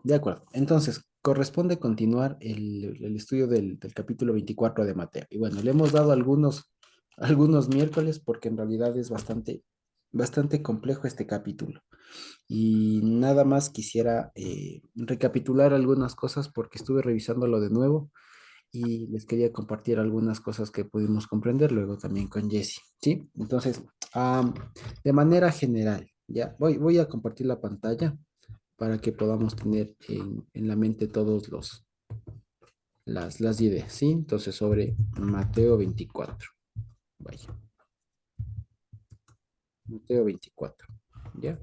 de acuerdo. Entonces, corresponde continuar el estudio del capítulo 24 de Mateo. Y bueno, le hemos dado algunos miércoles porque en realidad es bastante complejo este capítulo. Y nada más quisiera recapitular algunas cosas porque estuve revisándolo de nuevo y les quería compartir algunas cosas que pudimos comprender luego también con Jesse, ¿sí? Entonces, am, de manera general, ya voy a compartir la pantalla para que podamos tener en la mente todos las ideas, ¿sí? Entonces, sobre Mateo 24, vaya, Mateo 24, ¿ya?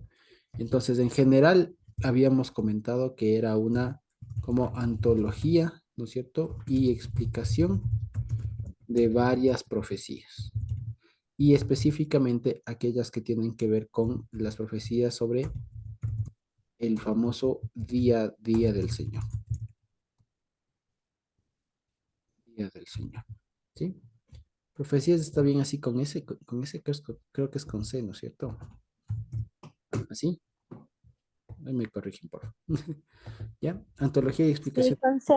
Entonces, en general, habíamos comentado que era una como antología, ¿no es cierto? Y explicación de varias profecías. Y específicamente aquellas que tienen que ver con las profecías sobre el famoso día del Señor, día del Señor, ¿sí? Profecías está bien así con ese creo que es con C, ¿no es cierto? Así, ahí me corrigen, por favor. ¿Ya? Antología y Sí, explicación. entonces,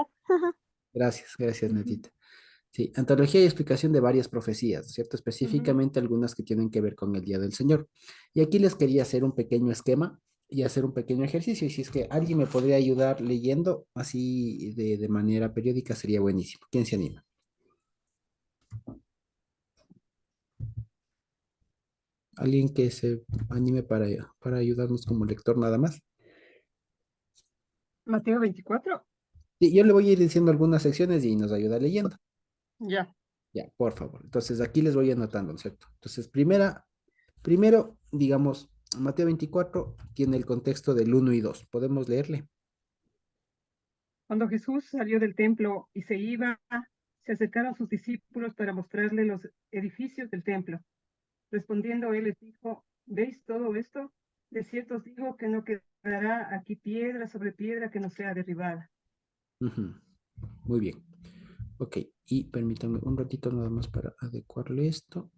Gracias, ujú, Netita. Sí, antología y explicación de varias profecías, ¿cierto? ujú. Específicamente algunas que tienen que ver con el Día del Señor. Y aquí les quería hacer un pequeño esquema y hacer un pequeño ejercicio. Y si es que alguien me podría ayudar leyendo así de manera periódica, sería buenísimo. ¿Quién se anima? Alguien que se anime para ayudarnos como lector nada más. Mateo 24. Sí, yo le voy a ir diciendo algunas secciones y nos ayuda leyendo. Ya. Ya, por favor. Entonces aquí les voy anotando, ¿no es cierto? Entonces, primero, digamos, Mateo 24 tiene el contexto del uno y 2. ¿Podemos leerle? Cuando Jesús salió del templo y se iba, se acercaron sus discípulos para mostrarle los edificios del templo. Respondiendo él les dijo, ¿veis todo esto? De cierto os digo que no quedará aquí piedra sobre piedra que no sea derribada. Ujú. Muy bien. Ok, y permítame un ratito nada más para adecuarle esto.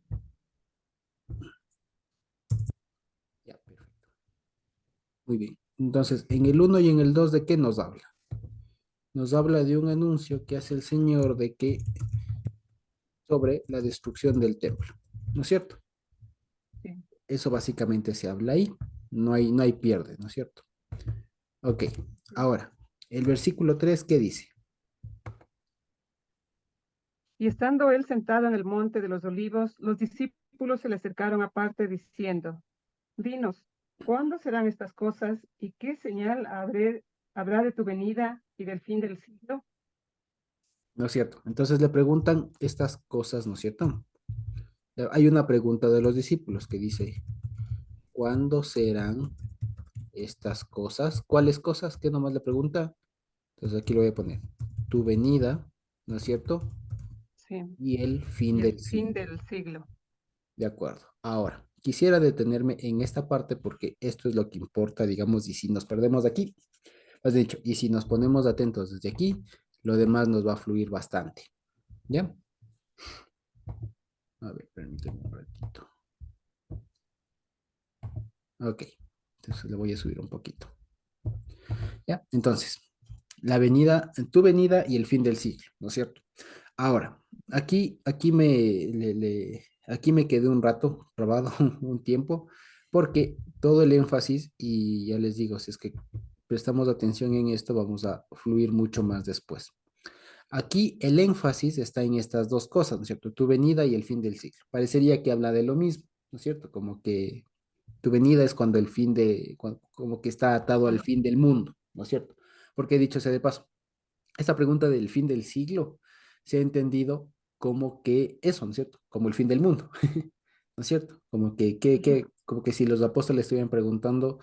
Ya, perfecto. Muy bien. Entonces, en el uno y en el 2, ¿de qué nos habla? Nos habla de un anuncio que hace el Señor de que sobre la destrucción del templo, ¿no es cierto? Sí. Eso básicamente se habla ahí. No hay pierde, ¿no es cierto? Ok, ahora, el versículo 3, ¿qué dice? Y estando él sentado en el monte de los olivos, los discípulos se le acercaron aparte diciendo, dinos, ¿cuándo serán estas cosas y qué señal habrá de tu venida y del fin del siglo? ¿No es cierto? Entonces le preguntan estas cosas, ¿no es cierto? Hay una pregunta de los discípulos que dice, ¿cuándo serán estas cosas? ¿Cuáles cosas? ¿Qué nomás le pregunta? Entonces aquí lo voy a poner. Tu venida, ¿no es cierto? Sí. Y el fin Y el del fin siglo. del siglo. De acuerdo. Ahora, quisiera detenerme en esta parte porque esto es lo que importa, digamos, y si nos perdemos de aquí, has dicho, y si nos ponemos atentos desde aquí, lo demás nos va a fluir bastante. ¿Ya? A ver, permíteme un ratito. Ok. Entonces le voy a subir un poquito. ¿Ya? Entonces, tu venida y el fin del siglo, ¿no es cierto? Ahora, aquí me quedé un rato, probado un tiempo, porque todo el énfasis, y ya les digo, si es que prestamos atención en esto, vamos a fluir mucho más después. Aquí el énfasis está en estas dos cosas, ¿no es cierto? Tu venida y el fin del siglo. Parecería que habla de lo mismo, ¿no es cierto? Como que tu venida es cuando como que está atado al Cuando- fin del mundo, ¿no es cierto? Porque dicho sea de paso, esta pregunta del fin del siglo se ha entendido como que eso, ¿no es cierto? Como el fin del mundo, ¿no es cierto? Ujú. Como que si los apóstoles estuvieran preguntando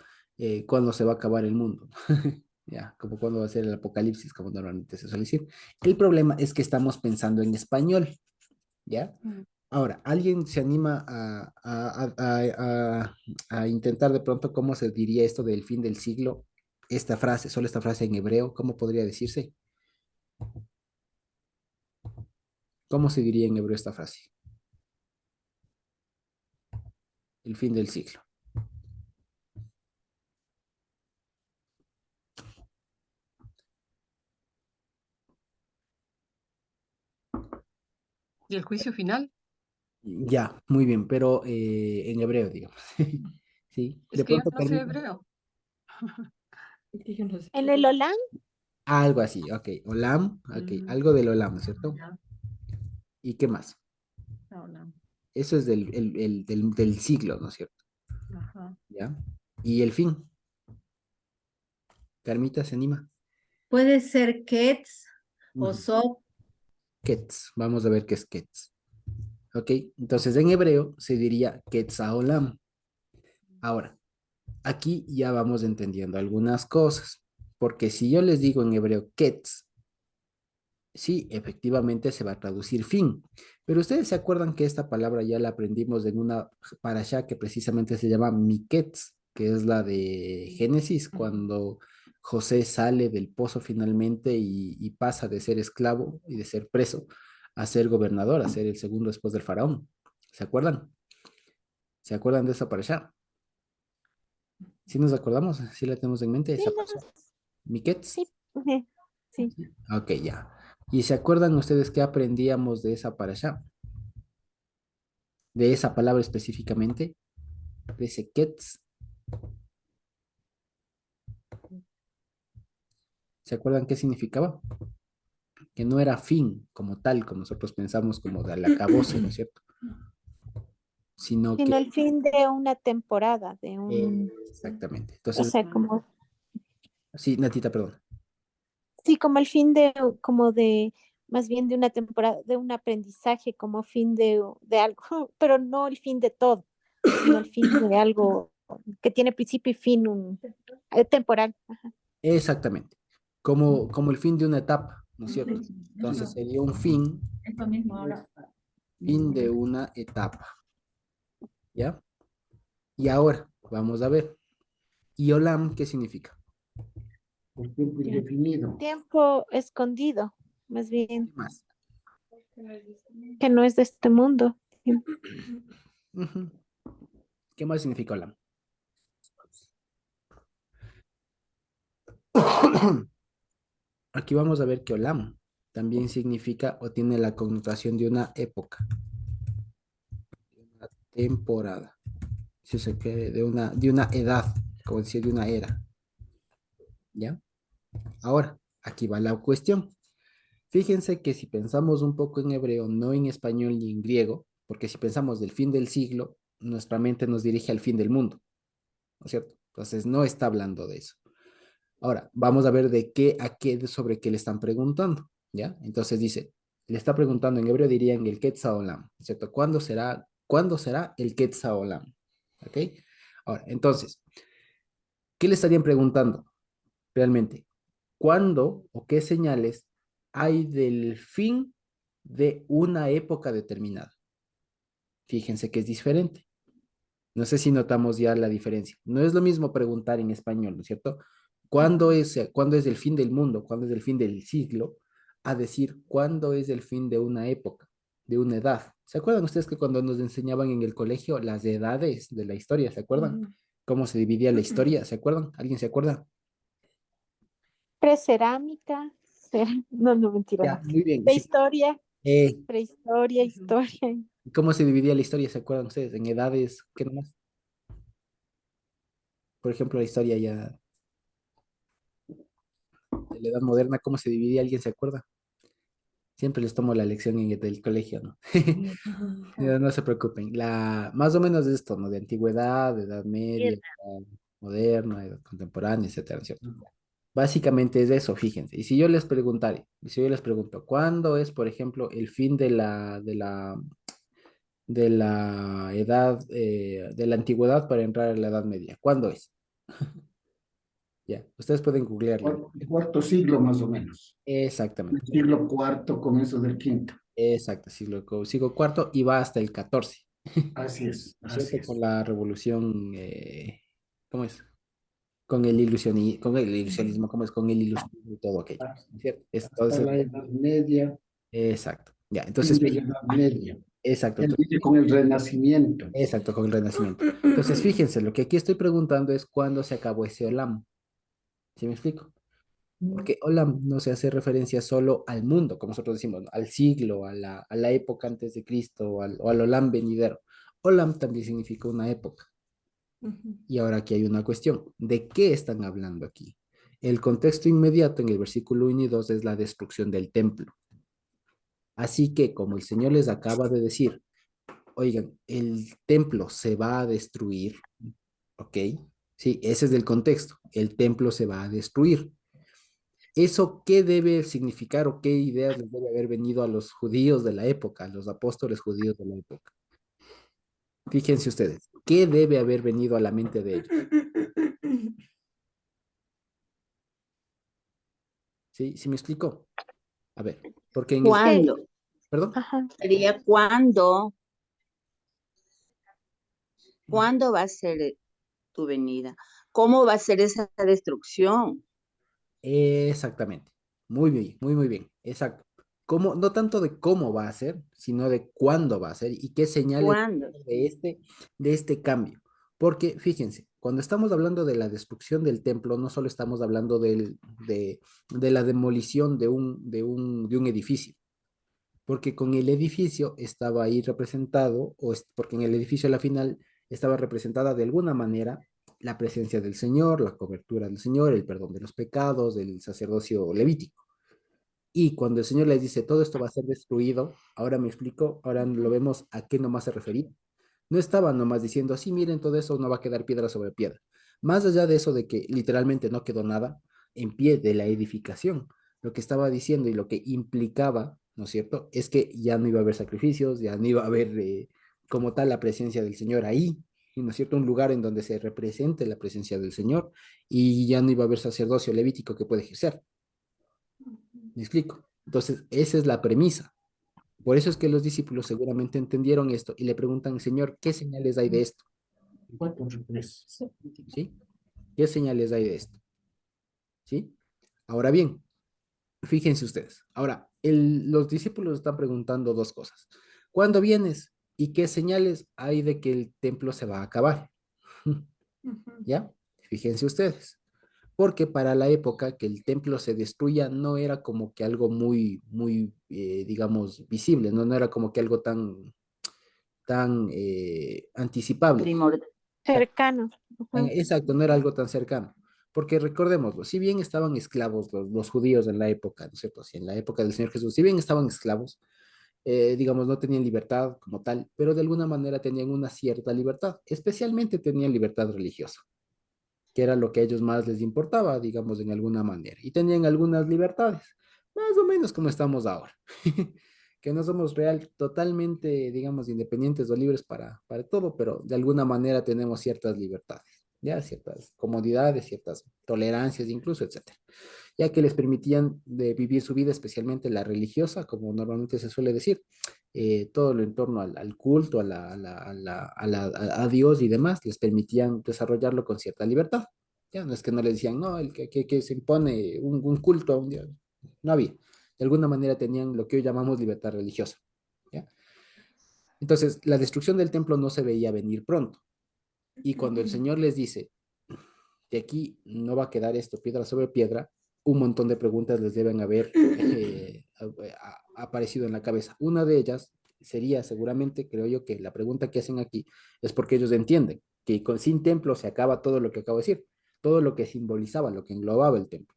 cuándo se va a acabar el mundo, ya, como cuándo va a ser el apocalipsis, como normalmente se suele decir. El problema es que estamos pensando en español, ¿ya? Mm. Ahora, ¿alguien se anima a intentar de pronto cómo se diría esto del fin del siglo? Esta frase, solo esta frase en hebreo, ¿cómo podría decirse? ¿Cómo se diría en hebreo esta frase? El fin del siglo. ¿Y el juicio final? Ya, muy bien, pero en hebreo, digamos. Sí, Es de que yo pronto, no sé Carlita. hebreo. Es que yo no sé. En el Olam, Algo así, ok. Olam, ok. Algo del Olam, ¿cierto? Ya, ¿Y qué más? hola. Eso es del siglo, ¿no es cierto? Ajá. ¿Ya? Y el fin. Carmita se anima. puede ser Ketz o Ujú. Sop. Ketz. Vamos a ver qué es Ketz. Ok. Entonces en hebreo se diría Quetzalcoatl. Ahora, aquí ya vamos entendiendo algunas cosas. Porque si yo les digo en hebreo Ketz, sí, efectivamente se va a traducir fin. Pero ustedes se acuerdan que esta palabra ya la aprendimos en una parashá que precisamente se llama Miketz, que es la de Génesis, cuando José sale del pozo finalmente y pasa de ser esclavo y de ser preso a ser gobernador, a ser el segundo después del faraón. ¿Se acuerdan? ¿Se acuerdan de esa parashá? ¿Sí nos acordamos? ¿Sí la tenemos en mente, Sí, esa no, parashá? Miketz. sí, sí. Ok, ya. ¿Y se acuerdan ustedes qué aprendíamos de esa parashá? De esa palabra específicamente, de ese ketz. ¿Se acuerdan qué significaba? Que no era fin como tal, como nosotros pensamos, como del acabose, ¿no es cierto? Sino Sino que, el fin de una temporada, exactamente. o Entonces, sea, como, sí, Natita, perdón. sí, como el fin de, como de, más bien de una temporada, de un aprendizaje, como fin de algo, pero no el fin de todo, sino el fin de algo que tiene principio y fin, temporal. Ajá. Exactamente. Como el fin de una etapa, ¿no es cierto? Ujú. Entonces sería un fin, Esto mismo ahora. fin de una etapa, ¿ya? Y ahora, vamos a ver. ¿Y olam qué significa? Por tiempo indefinido. Tiempo escondido, más ¿Qué bien, más? que no es de este mundo. Ujú. ¿Qué más significa olam? Aquí vamos a ver que olam también significa o tiene la connotación de una época, una temporada, si se quiere, de una edad, como decir, de una era, ¿ya? Ahora, aquí va la cuestión. Fíjense que si pensamos un poco en hebreo, no en español ni en griego, porque si pensamos del fin del siglo, nuestra mente nos dirige al fin del mundo, ¿no es cierto? Entonces no está hablando de eso. Ahora, vamos a ver de qué a qué, sobre qué le están preguntando, ¿ya? Entonces dice, le está preguntando en hebreo, dirían el Quetzalcoatl, ¿cierto? ¿Cuándo será el Quetzalcoatl? ¿Ok? Ahora, entonces, ¿qué le estarían preguntando realmente? ¿Cuándo o qué señales hay del fin de una época determinada? Fíjense que es diferente. No sé si notamos ya la diferencia. No es lo mismo preguntar en español, ¿no es cierto? ¿Cuándo es el fin del mundo? ¿Cuándo es el fin del siglo? A decir, ¿cuándo es el fin de una época, de una edad? ¿Se acuerdan ustedes que cuando nos enseñaban en el colegio las edades de la historia? ¿Se acuerdan? ¿Cómo se dividía la historia? ¿Se acuerdan? ¿Alguien se acuerda? Precerámica, no, no, mentira, Ya, no. muy bien, sí. Prehistoria, Eh, prehistoria, historia. ¿Cómo se dividía la historia? ¿Se acuerdan ustedes? En edades, ¿qué nomás? Por ejemplo, la historia ya de la edad moderna, ¿cómo se dividía? ¿Alguien se acuerda? Siempre les tomo la lección del colegio, ¿no? No, no se preocupen. Más o menos es esto, ¿no? De antigüedad, de edad media, edad moderna, edad contemporánea, etcétera, ¿cierto? Básicamente es eso, fíjense. Y si yo les preguntare, y si yo les pregunto, ¿cuándo es, por ejemplo, el fin de la edad, de la antigüedad para entrar a la edad media? ¿Cuándo es? Ya, ustedes pueden googlearlo. Cuarto siglo más o menos. El Exactamente, siglo cuarto, comienzo del quinto. exacto, siglo cuarto y va hasta el 14, Así es, ¿no es así cierto? Con es. la revolución, ¿cómo es? Con el ilusionismo, ¿cómo es? Con el ilusionismo y todo aquello, ¿no es cierto? Hasta Entonces, la Edad Media, exacto, ya, fin entonces, de la Edad Media. exacto, Él entonces, dice con el Renacimiento. exacto, con el Renacimiento. Entonces, fíjense, lo que aquí estoy preguntando es cuándo se acabó ese Olam, ¿sí me explico? porque Olam no se hace referencia solo al mundo, como nosotros decimos, ¿no? Al siglo, a la época antes de Cristo, o al Olam venidero. Olam también significa una época. Y ahora aquí hay una cuestión. ¿De qué están hablando aquí? El contexto inmediato en el versículo 1 y 2 es la destrucción del templo. Así que, como el Señor les acaba de decir, oigan, el templo se va a destruir, ¿ok? Sí, ese es el contexto. El templo se va a destruir. ¿Eso qué debe significar o qué ideas les debe haber venido a los judíos de la época, a los apóstoles judíos de la época? Fíjense ustedes, ¿qué debe haber venido a la mente de ellos? ¿Sí? ¿Sí me explico? A ver, porque en Es el... que, ¿Cuándo? ¿Perdón? ajá, Sería cuándo va a ser tu venida. ¿Cómo va a ser esa destrucción? Exactamente. Muy bien, muy, muy bien. Exacto. ¿Cómo? No tanto de cómo va a ser, sino de cuándo va a ser y qué señales ¿Cuándo? de este cambio. Porque fíjense, cuando estamos hablando de la destrucción del templo, no solo estamos hablando de la demolición de un edificio, porque con el edificio estaba ahí representado, porque en el edificio a la final estaba representada de alguna manera la presencia del Señor, la cobertura del Señor, el perdón de los pecados, del sacerdocio levítico. Y cuando el Señor les dice, todo esto va a ser destruido, ahora me explico, ahora lo vemos a qué nomás se refería. No estaba nomás diciendo, sí, miren, todo eso no va a quedar piedra sobre piedra. Más allá de eso de que literalmente no quedó nada en pie de la edificación, lo que estaba diciendo y lo que implicaba, ¿no es cierto? Es que ya no iba a haber sacrificios, ya no iba a haber como tal la presencia del Señor ahí, ¿no es cierto? Un lugar en donde se represente la presencia del Señor y ya no iba a haber sacerdocio levítico que puede ejercer. ¿Me explico? Entonces, esa es la premisa. Por eso es que los discípulos seguramente entendieron esto y le preguntan, Señor, ¿qué señales hay de esto? 4:3. ¿Sí? ¿Qué señales hay de esto? ¿Sí? Ahora bien, fíjense ustedes. Ahora, los discípulos están preguntando dos cosas. ¿Cuándo vienes? ¿Y qué señales hay de que el templo se va a acabar? ¿Ya? Fíjense ustedes. Porque para la época que el templo se destruya no era como que algo muy, muy, digamos, visible, ¿no? No era como que algo tan anticipable. Primordial. cercano. Ajá. Exacto, no era algo tan cercano. Porque recordémoslo, si bien estaban esclavos los judíos en la época, ¿no es cierto? Sí, en la época del Señor Jesús, si bien estaban esclavos, digamos, no tenían libertad como tal, pero de alguna manera tenían una cierta libertad, especialmente tenían libertad religiosa, que era lo que a ellos más les importaba, digamos, en alguna manera. Y tenían algunas libertades, más o menos como estamos ahora, que no somos totalmente, digamos, independientes o libres para todo, pero de alguna manera tenemos ciertas libertades, ya ciertas comodidades, ciertas tolerancias incluso, etcétera, ya que les permitían de vivir su vida, especialmente la religiosa, como normalmente se suele decir, todo lo en torno al culto, a Dios y demás, les permitían desarrollarlo con cierta libertad. Ya no es que no le decían, no, el que se impone un culto a un Dios, no había. De alguna manera tenían lo que hoy llamamos libertad religiosa. ¿Ya? Entonces, la destrucción del templo no se veía venir pronto. Y cuando el Señor les dice, de aquí no va a quedar esto piedra sobre piedra, un montón de preguntas les deben haber aparecido en la cabeza. Una de ellas sería seguramente, creo yo, que la pregunta que hacen aquí es porque ellos entienden que sin templo se acaba todo lo que acabo de decir, todo lo que simbolizaba, lo que englobaba el templo.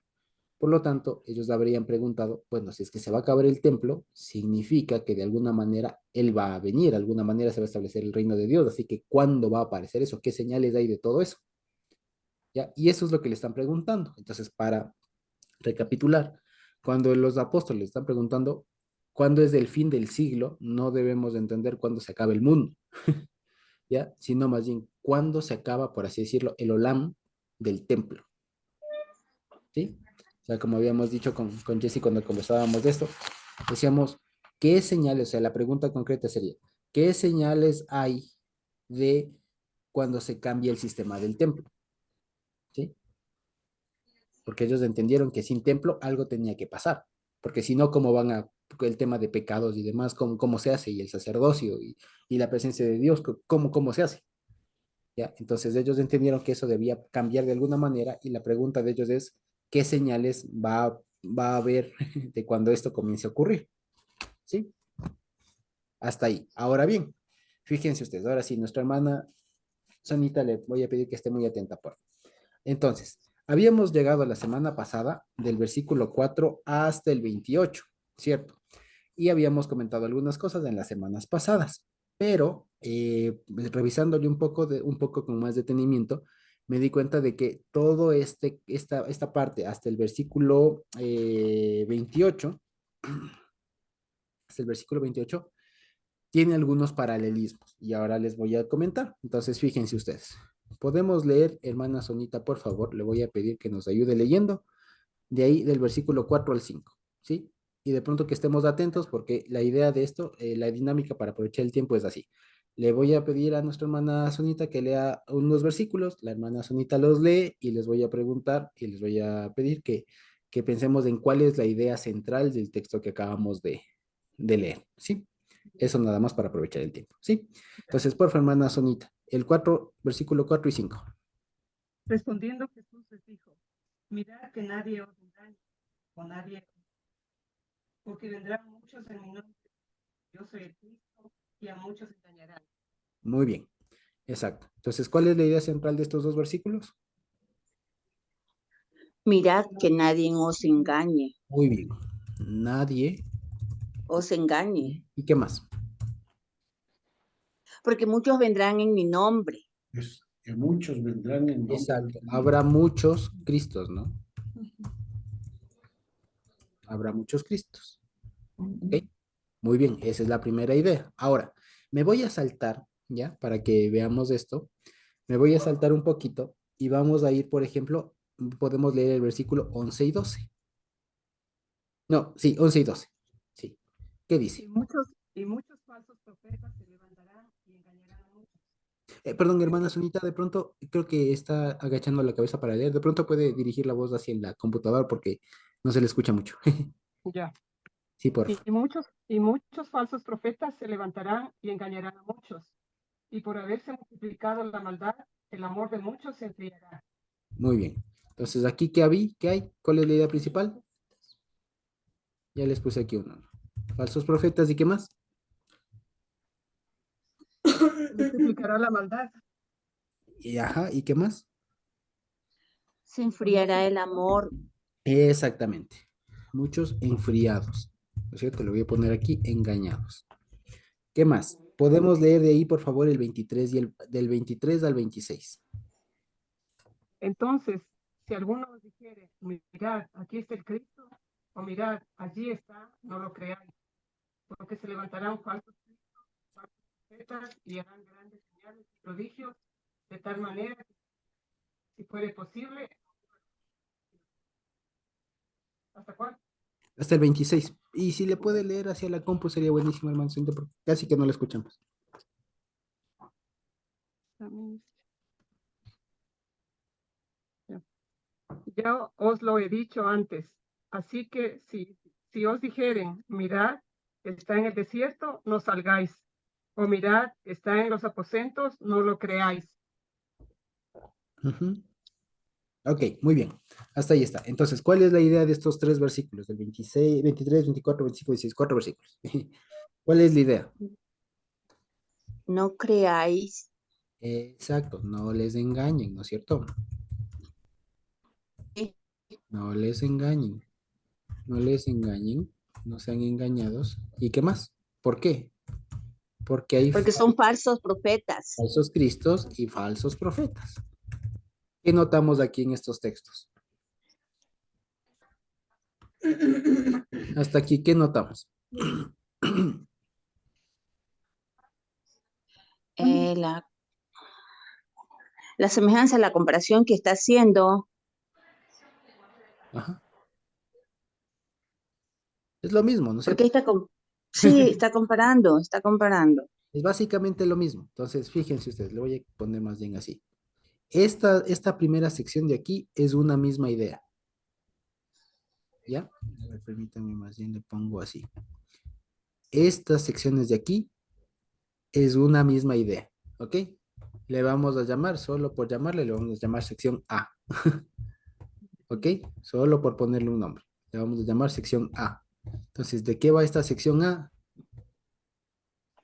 Por lo tanto, ellos habrían preguntado, bueno, si es que se va a acabar el templo, significa que de alguna manera Él va a venir, de alguna manera se va a establecer el reino de Dios, así que ¿cuándo va a aparecer eso? ¿Qué señales hay de todo eso? ¿Ya? Y eso es lo que le están preguntando. Entonces, para recapitular, cuando los apóstoles están preguntando cuándo es el fin del siglo, no debemos entender cuándo se acaba el mundo, ¿ya? Sino más bien cuándo se acaba, por así decirlo, el olam del templo, ¿sí? O sea, como habíamos dicho con Jesse cuando conversábamos de esto, decíamos, ¿qué señales? O sea, la pregunta concreta sería, ¿qué señales hay de cuando se cambia el sistema del templo? ¿Sí? Porque ellos entendieron que sin templo algo tenía que pasar, porque si no, ¿cómo van a, el tema de pecados y demás, cómo se hace? Y el sacerdocio y la presencia de Dios, cómo se hace? ¿Ya? Entonces ellos entendieron que eso debía cambiar de alguna manera y la pregunta de ellos es, qué señales va a haber de cuando esto comience a ocurrir. ¿Sí? Hasta ahí. Ahora bien, fíjense ustedes, ahora sí, nuestra hermana Sonita le voy a pedir que esté muy atenta, por favor. Entonces, habíamos llegado la semana pasada del versículo 4 hasta el 28, ¿cierto? Y habíamos comentado algunas cosas en las semanas pasadas, pero revisándole un poco con más detenimiento, me di cuenta de que todo esta parte hasta el versículo 28, hasta el versículo 28, tiene algunos paralelismos y ahora les voy a comentar. Entonces, fíjense ustedes. Podemos leer, hermana Sonita, por favor, le voy a pedir que nos ayude leyendo de ahí del versículo 4 al 5, ¿sí? Y de pronto que estemos atentos porque la idea de esto, la dinámica para aprovechar el tiempo es así. Le voy a pedir a nuestra hermana Sonita que lea unos versículos, la hermana Sonita los lee y les voy a preguntar y les voy a pedir que pensemos en cuál es la idea central del texto que acabamos de leer, ¿sí? Eso nada más para aprovechar el tiempo, ¿sí? Entonces, por favor, hermana Sonita, el 4, versículo 4 y 5. Respondiendo Jesús les dijo, mirad que nadie os engañe, o nadie, porque vendrán muchos en mi nombre, yo soy el Cristo, y a muchos engañarán. Muy bien, exacto. Entonces, ¿cuál es la idea central de estos dos versículos? Mirad que nadie os engañe, Muy bien. Nadie. os engañe, ¿Y qué más? porque muchos vendrán en mi nombre. Es que muchos vendrán en nombre del Exacto. Señor. Habrá muchos Cristos, ¿no? Habrá muchos Cristos. ¿Ok? Muy bien, esa es la primera idea. Ahora, me voy a saltar, ¿ya? Para que veamos esto. Me voy a saltar un poquito y vamos a ir, por ejemplo, podemos leer el versículo 11 y 12. No, sí, 11 y 12. Sí. ¿Qué dice? Y muchos falsos profetas se levantarán y engañarán a muchos. Perdón, hermana Sunita, de pronto creo que está agachando la cabeza para leer. De pronto puede dirigir la voz hacia la computadora porque no se le escucha mucho. Ya. Sí, por favor. Y muchos falsos profetas se levantarán y engañarán a muchos. Y por haberse multiplicado la maldad, el amor de muchos se enfriará. Muy bien. Entonces, aquí, ¿qué hay? ¿Cuál es la idea principal? Ya les puse aquí uno. Falsos profetas, ¿y qué más? Se multiplicará la maldad. Y, ajá, ¿y qué más? Se enfriará el amor. Exactamente. Muchos enfriados. ¿No es cierto? Le voy a poner aquí engañados. ¿Qué más? Podemos leer de ahí, por favor, el 23 y del 23 al 26. Entonces, si alguno os dijere, mirad, aquí está el Cristo, o mirad, allí está, no lo creáis, porque se levantarán falsos cristos, falsos profetas, y harán grandes señales y prodigios, de tal manera que, si fuere posible, ¿hasta cuándo? Hasta el 26. Y si le puede leer hacia la compu sería buenísimo, hermano, porque casi que no lo escuchamos. Ya os lo he dicho antes, así que si os dijeren, mirad, está en el desierto, no salgáis, o mirad, está en los aposentos, no lo creáis. Ujú. Ok, muy bien. Hasta ahí está. Entonces, ¿cuál es la idea de estos tres versículos? Del 26, 23, 24, 25, 26, cuatro versículos. ¿Cuál es la idea? No creáis. Exacto, no les engañen, ¿no es cierto? No les engañen, no les engañen, no sean engañados. ¿Y qué más? ¿Por qué? Porque hay Porque son falsos profetas. falsos cristos y falsos profetas. ¿Qué notamos aquí en estos textos? Hasta aquí, ¿qué notamos? La, la semejanza, la comparación que está haciendo, Ajá. Es lo mismo, ¿no es porque cierto? sí, está comparando, está comparando. Es básicamente lo mismo. Entonces, fíjense ustedes, le voy a poner más bien así. Esta primera sección de aquí es una misma idea. ¿Ya? A ver, permítanme más bien le pongo así. Estas secciones de aquí es una misma idea. ¿Ok? Le vamos a llamar, solo por llamarle, le vamos a llamar sección A. ¿Ok? Solo por ponerle un nombre. Le vamos a llamar sección A. Entonces, ¿de qué va esta sección A?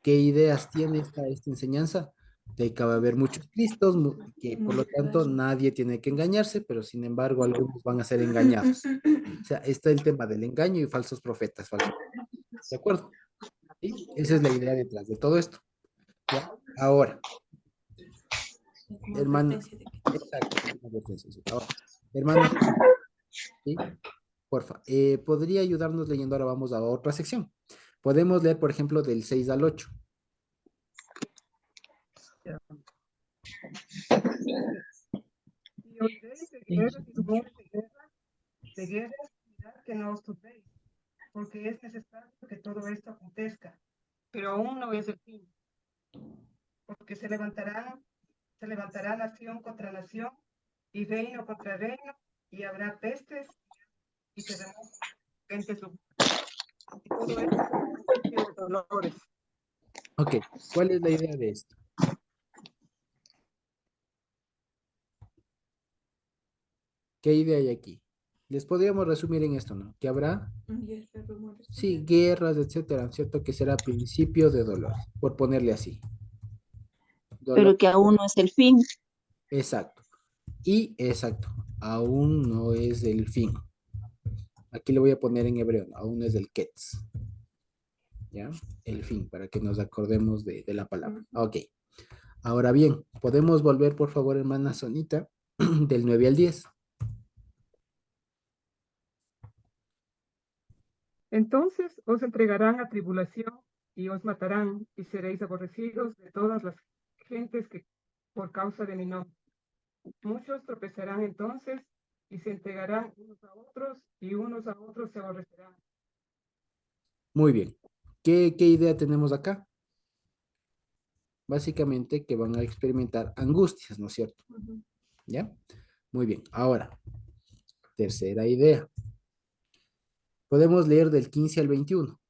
¿Qué ideas tiene esta enseñanza? De que va a haber muchos Cristos, que por lo tanto nadie tiene que engañarse, pero sin embargo algunos van a ser engañados. O sea, está el tema del engaño y falsos profetas, falsos. ¿De acuerdo? ¿Sí? Esa es la idea detrás de todo esto. ¿Ya? Ahora, hermano, exacto, una advertencia, sí. Ahora, hermana, ¿sí? Porfa, ¿podría ayudarnos leyendo? Ahora vamos a otra sección. Podemos leer, por ejemplo, del 6 al 8. Y oiréis de guerras y rumores de guerras, mirad que no os turbéis, porque es necesario que todo esto acontezca, pero aún no es el fin, porque se levantará nación contra nación y reino contra reino, y habrá pestes y terremotos, gentes y todo esto de dolores. Ok, ¿cuál es la idea de esto? ¿Qué idea hay aquí? Les podríamos resumir en esto, ¿no? Que habrá, sí, guerras, etcétera, ¿cierto? Que será principio de dolor, por ponerle así. Dolor, pero que aún no es el fin. exacto. Y exacto, aún no es el fin. Aquí lo voy a poner en hebreo, ¿no? Aún no es el ketz, ¿ya? El fin, para que nos acordemos de la palabra. Ok. Ahora bien, podemos volver, por favor, hermana Sonita, del 9 al 10. Entonces os entregarán a tribulación y os matarán y seréis aborrecidos de todas las gentes que por causa de mi nombre. Muchos tropezarán entonces y se entregarán unos a otros y unos a otros se aborrecerán. Muy bien. ¿Qué idea tenemos acá? Básicamente que van a experimentar angustias, ¿no es cierto? ¿Ya? Muy bien. Ahora, tercera idea. Podemos leer del 15 al 21.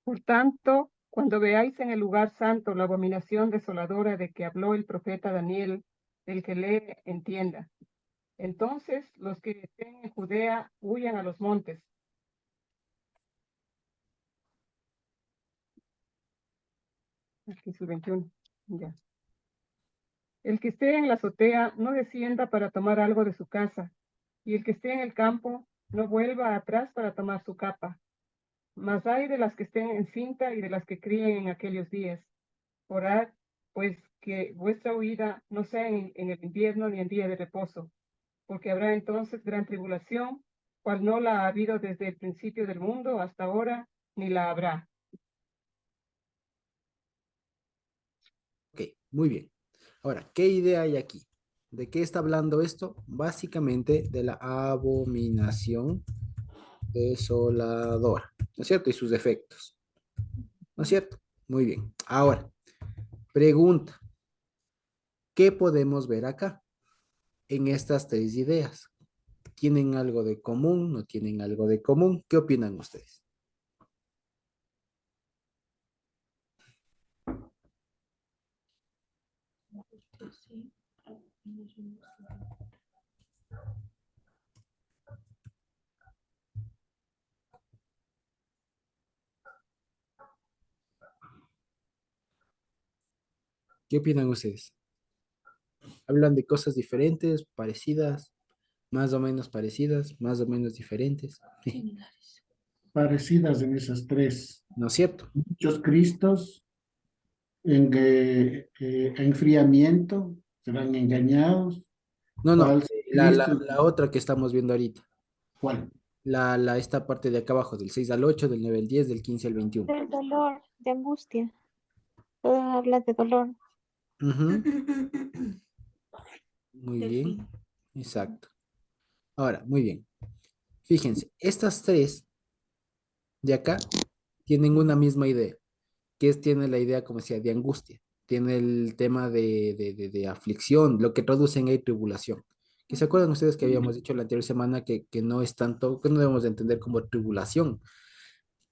Por tanto, cuando veáis en el lugar santo la abominación desoladora de que habló el profeta Daniel, el que lee entienda. Entonces los que estén en Judea huyan a los montes. Aquí es el 21. Ya. El que esté en la azotea no descienda para tomar algo de su casa, y el que esté en el campo no vuelva atrás para tomar su capa. Mas hay de las que estén en cinta y de las que críen en aquellos días. Orad, pues, que vuestra huida no sea en el invierno ni en día de reposo, porque habrá entonces gran tribulación, cual no la ha habido desde el principio del mundo hasta ahora, ni la habrá. Ok, muy bien. Ahora, ¿qué idea hay aquí? ¿De qué está hablando esto? Básicamente de la abominación desoladora, ¿no es cierto? Y sus defectos, ¿no es cierto? Muy bien. Ahora, pregunta, ¿qué podemos ver acá en estas tres ideas? ¿Tienen algo de común? ¿No tienen algo de común? ¿Qué opinan ustedes? ¿Qué opinan ustedes? ¿Hablan de cosas diferentes, parecidas, más o menos parecidas, más o menos diferentes? Parecidas en esas tres. ¿No es cierto? Muchos Cristos en enfriamiento, serán engañados, No, no, falsos Cristos. la otra que estamos viendo ahorita. ¿Cuál? Esta parte de acá abajo, del 6 al 8, del 9 al 10, del 15 al 21. Del dolor, de angustia. Todo habla de dolor. Ujú, muy bien, exacto. Ahora, muy bien. Fíjense, estas tres de acá tienen una misma idea, que es, tiene la idea, como decía, de angustia. Tiene el tema de aflicción, lo que traducen ahí tribulación. ¿Que se acuerdan ustedes que habíamos dicho la anterior semana que no es tanto, que no debemos de entender como tribulación,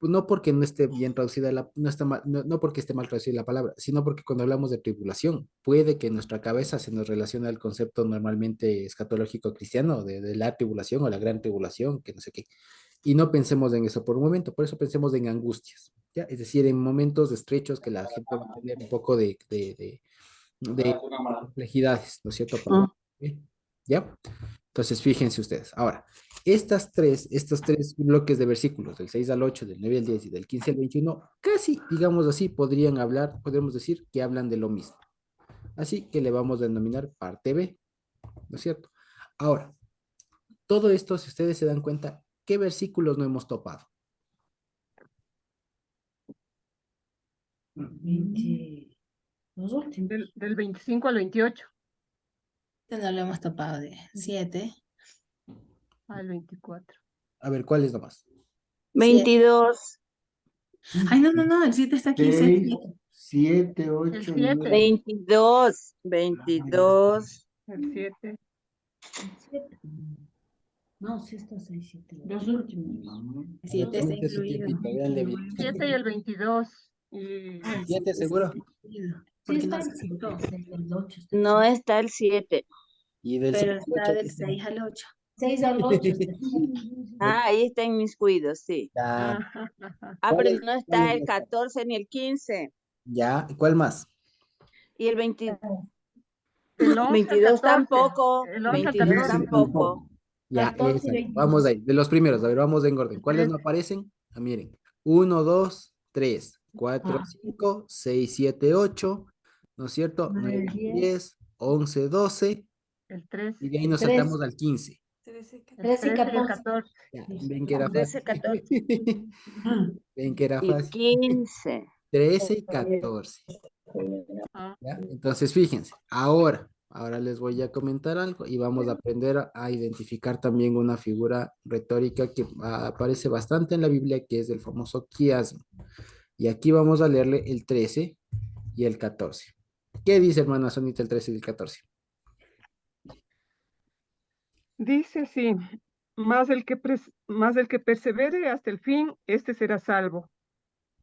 no porque no esté bien traducida, no, está no porque esté mal traducida la palabra, sino porque cuando hablamos de tribulación, puede que en nuestra cabeza se nos relacione al concepto normalmente escatológico cristiano de la tribulación o la gran tribulación, que no sé qué, y no pensemos en eso por un momento, por eso pensemos en angustias, ¿ya? Es decir, en momentos estrechos que la gente va a tener un poco de complejidades, ¿no es cierto? Mm. ¿Ya? Entonces, fíjense ustedes. Ahora, estos tres bloques de versículos, del 6 al 8, del 9 al 10 y del 15 al 21, casi, digamos así, podríamos decir que hablan de lo mismo. Así que le vamos a denominar parte B, ¿no es cierto? Ahora, todo esto, si ustedes se dan cuenta, ¿qué versículos no hemos topado? 20, los últimos. Del 25 al 28, Este no lo hemos topado de 7. al 24. A ver, ¿cuáles nomás? 22, Ay, no, el 7 está aquí. 6, 7, El 8, 7, 9. 22, 22. el 7, No, sí está 6, 7. Los últimos. El 7 está Tómense su incluido. tiempito, véanle bien. 7 y el 22. Y Ah, el 7 7 sí seguro. está incluido. Porque no se aceptó. El 8 está No aquí. está el 7. Y del Pero 6 al está 8, del 6 al 8. 6 al 8 está aquí. Ah, ahí está en mis cuidos, sí. ya. ajá, Ah, pero ¿Cuáles- no está cuáles el no están? 14 ni el 15. Ya, ¿cuál más? Y el 20 del 11 al 22 14. tampoco. El 11 al 22 13 14. tampoco. tampoco. Ya, 14 y exacto. 22. Vamos ahí, de los primeros, a ver, vamos en orden. ¿Cuáles no aparecen? Ah, miren, 1, 2, 3, 4, Ah. 5, 6, 7, 8, ¿no es cierto? 9, 9, 10, 11, 12, El 13, y de ahí nos 13. saltamos al 15. el 13 y 13 y el 14. 14. Ya, ven que era 13, fácil. 14 Ven que era y fácil. 15. 13 y 14. Ah, ¿Ya? Entonces, fíjense, ahora les voy a comentar algo y vamos a aprender a identificar también una figura retórica que aparece bastante en la Biblia, que es el famoso quiasmo. Y aquí vamos a leerle el 13 y el 14. ¿Qué dice, hermana Sonita, el 13 y el 14? dice así, más el que persevere hasta el fin, este será salvo.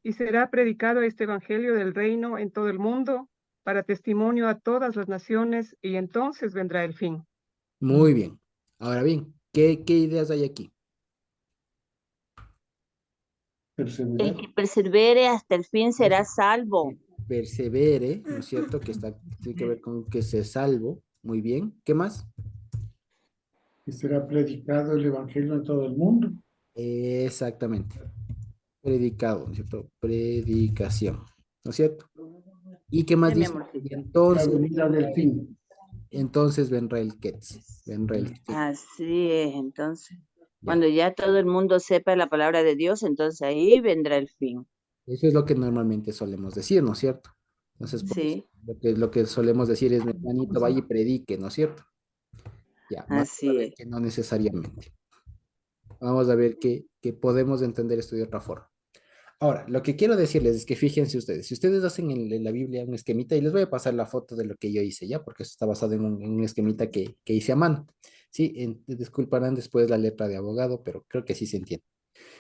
Y será predicado este evangelio del reino en todo el mundo para testimonio a todas las naciones, y entonces vendrá el fin. Muy bien. Ahora bien, ¿qué ideas hay aquí? El Perseverar. que persevere hasta el fin será salvo. Que persevere, ¿no es cierto? Tiene que ver con que se salvo. Muy bien. ¿Qué más? Que será predicado el evangelio en todo el mundo. Exactamente. Predicado, ¿no es cierto? Predicación, ¿no es cierto? ¿Y qué más Ay, mi dice? Y amorcito. La venida del fin. entonces vendrá el Ketz, vendrá el fin. Así es, entonces. Ya. Cuando ya todo el mundo sepa la palabra de Dios, entonces ahí vendrá el fin. Eso es lo que normalmente solemos decir, ¿no es cierto? Entonces, por eso, Sí, lo que solemos decir es, mi hermanito, vaya y predique, ¿no es cierto? Ya, vamos a así ver es. que no necesariamente. Vamos a ver que podemos entender esto de otra forma. Ahora, lo que quiero decirles es que fíjense ustedes, si ustedes hacen en la Biblia un esquemita, y les voy a pasar la foto de lo que yo hice ya, porque eso está basado en un esquemita que hice a mano. Sí, disculparán después la letra de abogado, pero creo que sí se entiende.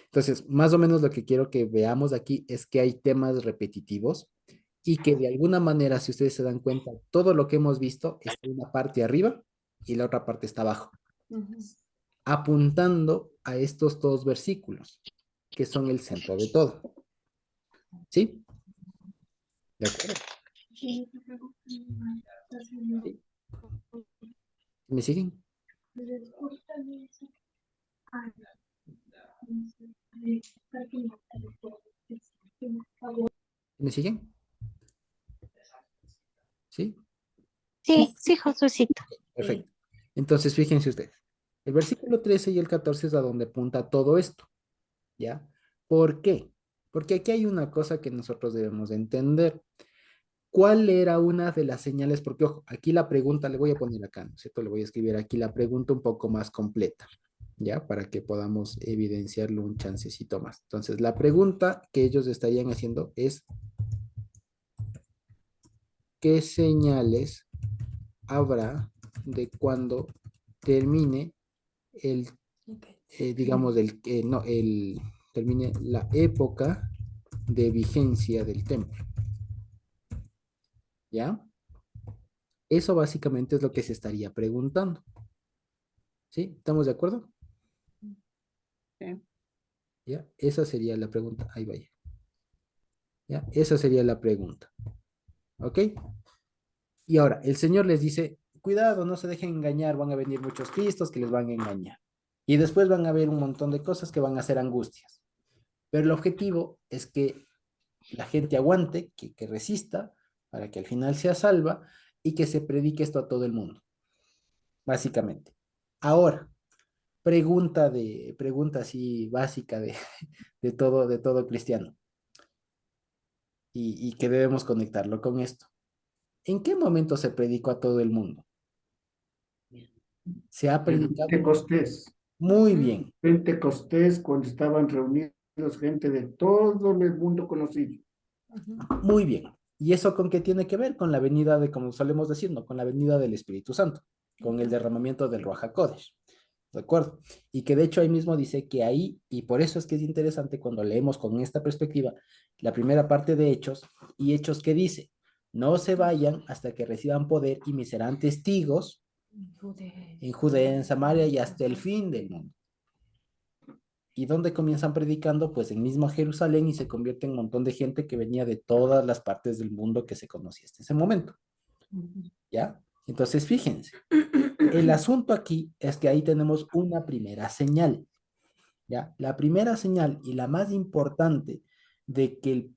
Entonces, más o menos lo que quiero que veamos aquí es que hay temas repetitivos y que de alguna manera, si ustedes se dan cuenta, todo lo que hemos visto está en una parte arriba y la otra parte está abajo, apuntando a estos dos versículos, que son el centro de todo. ¿Sí? ¿De acuerdo? ¿Sí? ¿Me siguen? ¿Me siguen? ¿Sí? Sí, sí, Josucito. Perfecto. Entonces, fíjense ustedes. El versículo 13 y el 14 es a donde apunta todo esto. ¿Ya? ¿Por qué? Porque aquí hay una cosa que nosotros debemos de entender. ¿Cuál era una de las señales? Porque, ojo, aquí la pregunta, le voy a poner acá, ¿no es cierto? Le voy a escribir aquí la pregunta un poco más completa, ¿ya? Para que podamos evidenciarlo un chancecito más. Entonces, la pregunta que ellos estarían haciendo es, ¿qué señales habrá de cuando termine el, digamos, no, termine la época de vigencia del templo. ¿Ya? Eso básicamente es lo que se estaría preguntando. ¿Sí? ¿Estamos de acuerdo? Sí. ¿Ya? Esa sería la pregunta. Ahí vaya. ¿Ya? Esa sería la pregunta. ¿Ok? Y ahora, el Señor les dice, cuidado, no se dejen engañar, van a venir muchos cristos que les van a engañar. Y después van a haber un montón de cosas que van a ser angustias. Pero el objetivo es que la gente aguante, que resista, para que al final sea salva y que se predique esto a todo el mundo, básicamente. Ahora, pregunta así básica de todo cristiano y que debemos conectarlo con esto. ¿En qué momento se predicó a todo el mundo? Se ha En predicado Pentecostés. muy bien, Pentecostés, cuando estaban reunidos gente de todo el mundo conocido. muy bien. ¿Y eso con qué tiene que ver? Con la venida de, como solemos decir, ¿no? Con la venida del Espíritu Santo, con el derramamiento del Ruach HaKodesh. ¿De acuerdo? Y que de hecho ahí mismo dice que ahí, y por eso es que es interesante cuando leemos con esta perspectiva, la primera parte de Hechos, y Hechos que dice, no se vayan hasta que reciban poder y me serán testigos en Judea, en Samaria y hasta el fin del mundo. ¿Y dónde comienzan predicando? Pues en mismo Jerusalén y se convierte en un montón de gente que venía de todas las partes del mundo que se conocía hasta ese momento. ¿Ya? Entonces, fíjense, el asunto aquí es que ahí tenemos una primera señal. ¿Ya? La primera señal y la más importante de que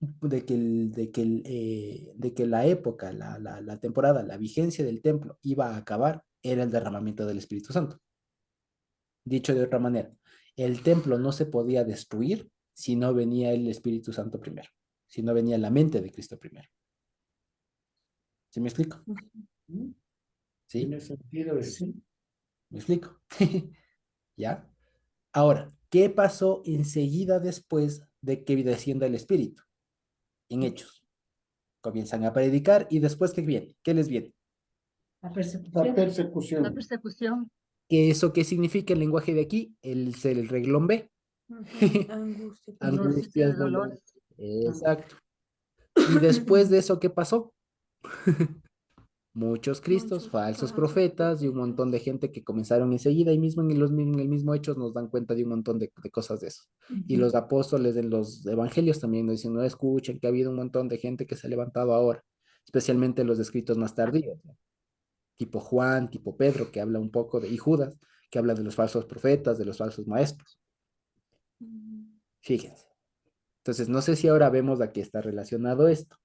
la época, la temporada, la vigencia del templo iba a acabar era el derramamiento del Espíritu Santo. Dicho de otra manera, el templo no se podía destruir si no venía el Espíritu Santo primero, si no venía la mente de Cristo primero. ¿Sí me explico? ¿Sí? Tiene sentido decir. ¿Me explico? ¿Ya? Ahora, ¿qué pasó enseguida después de que descienda el Espíritu? En Hechos. Comienzan a predicar y después, ¿qué viene? ¿Qué les viene? La La persecución. La persecución. persecución. ¿Eso qué significa el lenguaje de aquí? El reglón B. Angustia. Angustias, dolores. Exacto. Y después de eso, ¿qué pasó? Muchos cristos, falsos profetas y un montón de gente que comenzaron enseguida y mismo en el mismo Hechos nos dan cuenta de un montón de cosas de eso. Y los apóstoles en los evangelios también nos dicen, no escuchen que ha habido un montón de gente que se ha levantado ahora, especialmente los escritos más tardíos, ¿no? Tipo Juan, tipo Pedro, que habla un poco de, y Judas, que habla de los falsos profetas, de los falsos maestros. Fíjense. Entonces, no sé si ahora vemos a qué está relacionado esto.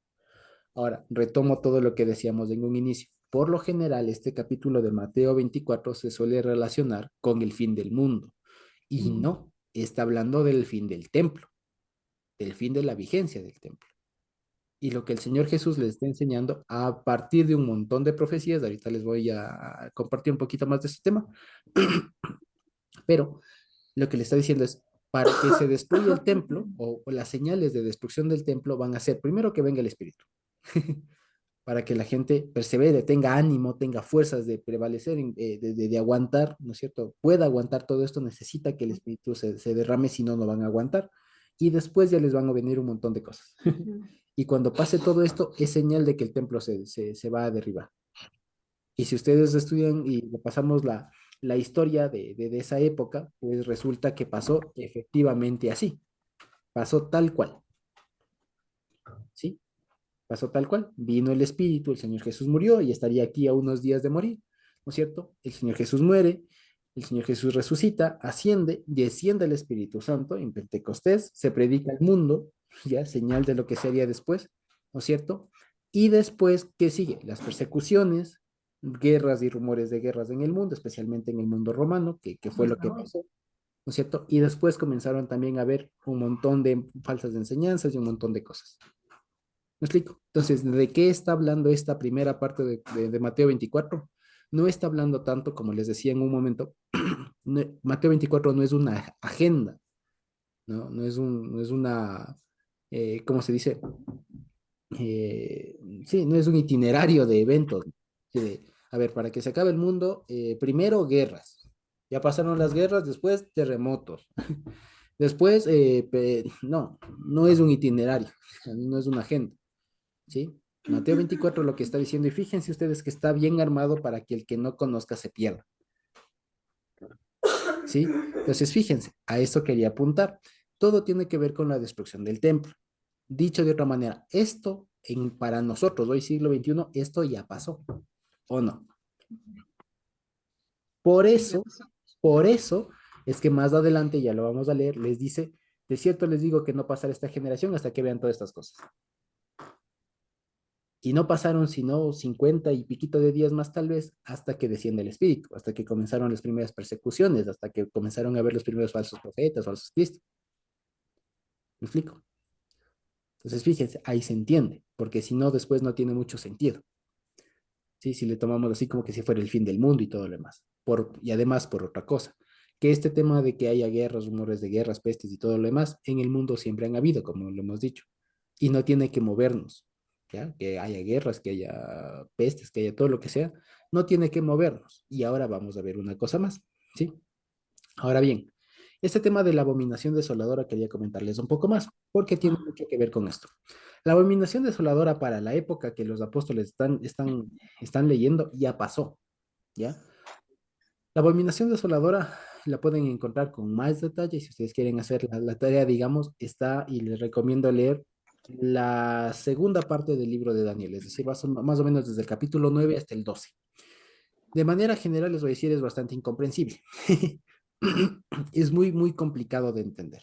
Ahora, retomo todo lo que decíamos en un inicio. Por lo general, este capítulo de Mateo 24 se suele relacionar con el fin del mundo. Y no, está hablando del fin del templo, del fin de la vigencia del templo. Y lo que el Señor Jesús les está enseñando a partir de un montón de profecías, ahorita les voy a compartir un poquito más de este tema, pero lo que le está diciendo es, para que se destruya el templo o las señales de destrucción del templo van a ser primero que venga el Espíritu. Para que la gente persevere, tenga ánimo, tenga fuerzas de prevalecer, de aguantar, ¿no es cierto? Pueda aguantar todo esto, necesita que el Espíritu se derrame, si no, no van a aguantar. Y después ya les van a venir un montón de cosas. Y cuando pase todo esto, es señal de que el templo se va a derribar. Y si ustedes estudian y pasamos la historia de esa época, pues resulta que pasó efectivamente así. Pasó tal cual, ¿sí? Pasó tal cual. Vino el Espíritu, el Señor Jesús murió y estaría aquí a unos días de morir, ¿no es cierto? El Señor Jesús muere, el Señor Jesús resucita, asciende, desciende el Espíritu Santo en Pentecostés, se predica al mundo, ya, señal de lo que sería después, ¿no es cierto? Y después, ¿qué sigue? Las persecuciones, guerras y rumores de guerras en el mundo, especialmente en el mundo romano, que fue lo que pasó, ¿no es cierto? Y después comenzaron también a haber un montón de falsas enseñanzas y un montón de cosas. ¿Me explico? Entonces, ¿de qué está hablando esta primera parte de Mateo 24? No está hablando tanto, como les decía en un momento, Mateo 24 no es una agenda, ¿no? No es una, ¿cómo se dice? Sí, no es un itinerario de eventos. Sí, a ver, para que se acabe el mundo, primero guerras. Ya pasaron las guerras, después terremotos. Después, no, no es un itinerario, no es una agenda, ¿sí? Mateo 24 lo que está diciendo, y fíjense ustedes que está bien armado para que el que no conozca se pierda, ¿sí? Entonces, fíjense, a esto quería apuntar. Todo tiene que ver con la destrucción del templo. Dicho de otra manera, esto para nosotros, hoy siglo XXI, esto ya pasó, ¿o no? Por Sí, ya eso, pasó. por eso es que más adelante, ya lo vamos a leer, les dice, de cierto les digo que no pasará esta generación hasta que vean todas estas cosas. Y no pasaron sino 50 y piquito de días más tal vez hasta que desciende el Espíritu, hasta que comenzaron las primeras persecuciones, hasta que comenzaron a ver los primeros falsos profetas, falsos cristos. ¿Me explico? Entonces fíjense, ahí se entiende, porque si no después no tiene mucho sentido. ¿Sí? Si le tomamos así como que si fuera el fin del mundo y todo lo demás. Y además por otra cosa, que este tema de que haya guerras, rumores de guerras, pestes y todo lo demás, en el mundo siempre han habido, como lo hemos dicho, y no tiene que movernos, ¿ya? Que haya guerras, que haya pestes, que haya todo lo que sea, no tiene que movernos. Y ahora vamos a ver una cosa más, ¿sí? Ahora bien, este tema de la abominación desoladora quería comentarles un poco más, porque tiene mucho que ver con esto. La abominación desoladora para la época que los apóstoles están leyendo ya pasó, ¿ya? La abominación desoladora la pueden encontrar con más detalle, si ustedes quieren hacer la tarea, digamos, está y les recomiendo leer la segunda parte del libro de Daniel, es decir, más o menos desde el capítulo 9 hasta el 12. De manera general les voy a decir, es bastante incomprensible. Es muy, muy complicado de entender.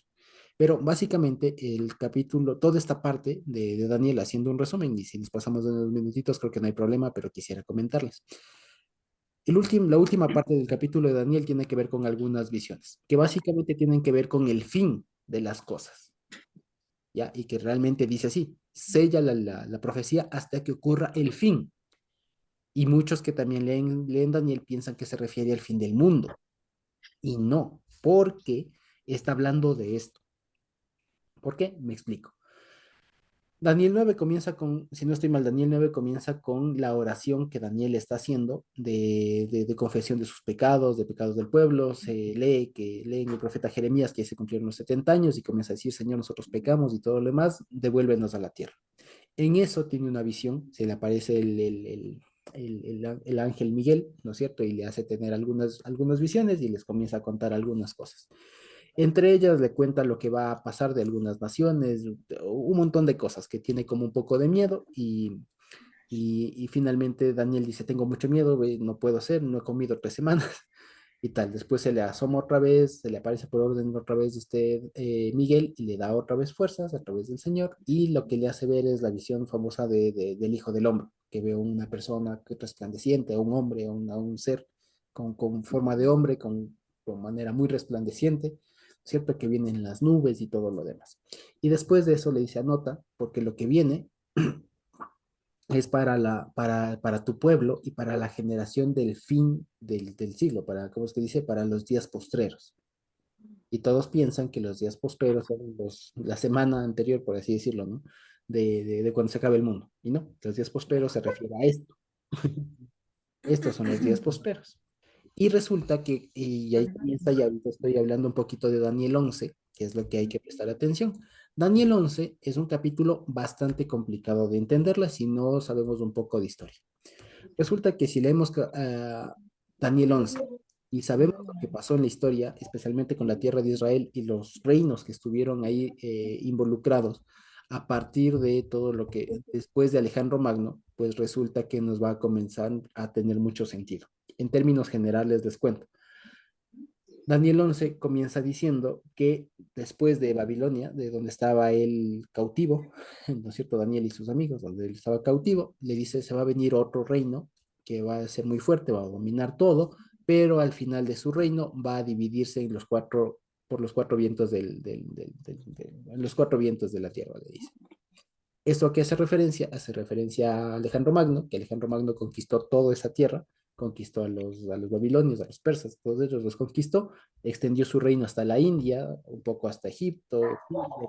Pero básicamente el capítulo, toda esta parte de Daniel haciendo un resumen, y si nos pasamos de unos minutitos creo que no hay problema, pero quisiera comentarles. La última parte del capítulo de Daniel tiene que ver con algunas visiones, que básicamente tienen que ver con el fin de las cosas, ¿ya? Y que realmente dice así, sella la profecía hasta que ocurra el fin. Y muchos que también leen Daniel piensan que se refiere al fin del mundo. Y no, porque está hablando de esto. ¿Por qué? Me explico. Daniel 9 comienza con, si no estoy mal, Daniel 9 comienza con la oración que Daniel está haciendo de confesión de sus pecados, de pecados del pueblo. Se lee que leen el profeta Jeremías que ya se cumplieron los 70 años y comienza a decir, Señor, nosotros pecamos y todo lo demás, devuélvenos a la tierra. En eso tiene una visión, se le aparece el ángel Miguel, ¿no es cierto? Y le hace tener algunas visiones y les comienza a contar algunas cosas. Entre ellas le cuenta lo que va a pasar de algunas naciones, un montón de cosas que tiene como un poco de miedo y finalmente Daniel dice, tengo mucho miedo, no puedo hacer, no he comido 3 semanas y tal. Después se le asoma otra vez, se le aparece por orden otra vez Miguel y le da otra vez fuerzas a través del Señor y lo que le hace ver es la visión famosa del Hijo del Hombre, que ve una persona que resplandeciente, a un hombre, a un ser con forma de hombre, con manera muy resplandeciente, ¿cierto? Que viene en las nubes y todo lo demás. Y después de eso le dice, anota, porque lo que viene es para tu pueblo y para la generación del fin del siglo, ¿cómo es que dice? Para los días postreros. Y todos piensan que los días postreros son la semana anterior, por así decirlo, ¿no? De cuando se acabe el mundo. Y no, los días postreros se refiere a esto. Estos son los días postreros. Y resulta que, y ahí comienza, ya ahorita estoy hablando un poquito de Daniel 11, que es lo que hay que prestar atención. Daniel 11 es un capítulo bastante complicado de entenderla si no sabemos un poco de historia. Resulta que si leemos Daniel 11 y sabemos lo que pasó en la historia, especialmente con la tierra de Israel y los reinos que estuvieron ahí involucrados, a partir de todo lo que después de Alejandro Magno, pues resulta que nos va a comenzar a tener mucho sentido. En términos generales les cuento. Daniel 11 comienza diciendo que después de Babilonia, de donde estaba él cautivo, ¿no es cierto? Daniel y sus amigos, donde él estaba cautivo, le dice, se va a venir otro reino que va a ser muy fuerte, va a dominar todo, pero al final de su reino va a dividirse en por los 4 vientos en los 4 vientos de la tierra, le dice. ¿Esto a qué hace referencia? Hace referencia a Alejandro Magno, que Alejandro Magno conquistó toda esa tierra, conquistó a los babilonios, a los persas, todos ellos los conquistó, extendió su reino hasta la India, un poco hasta Egipto,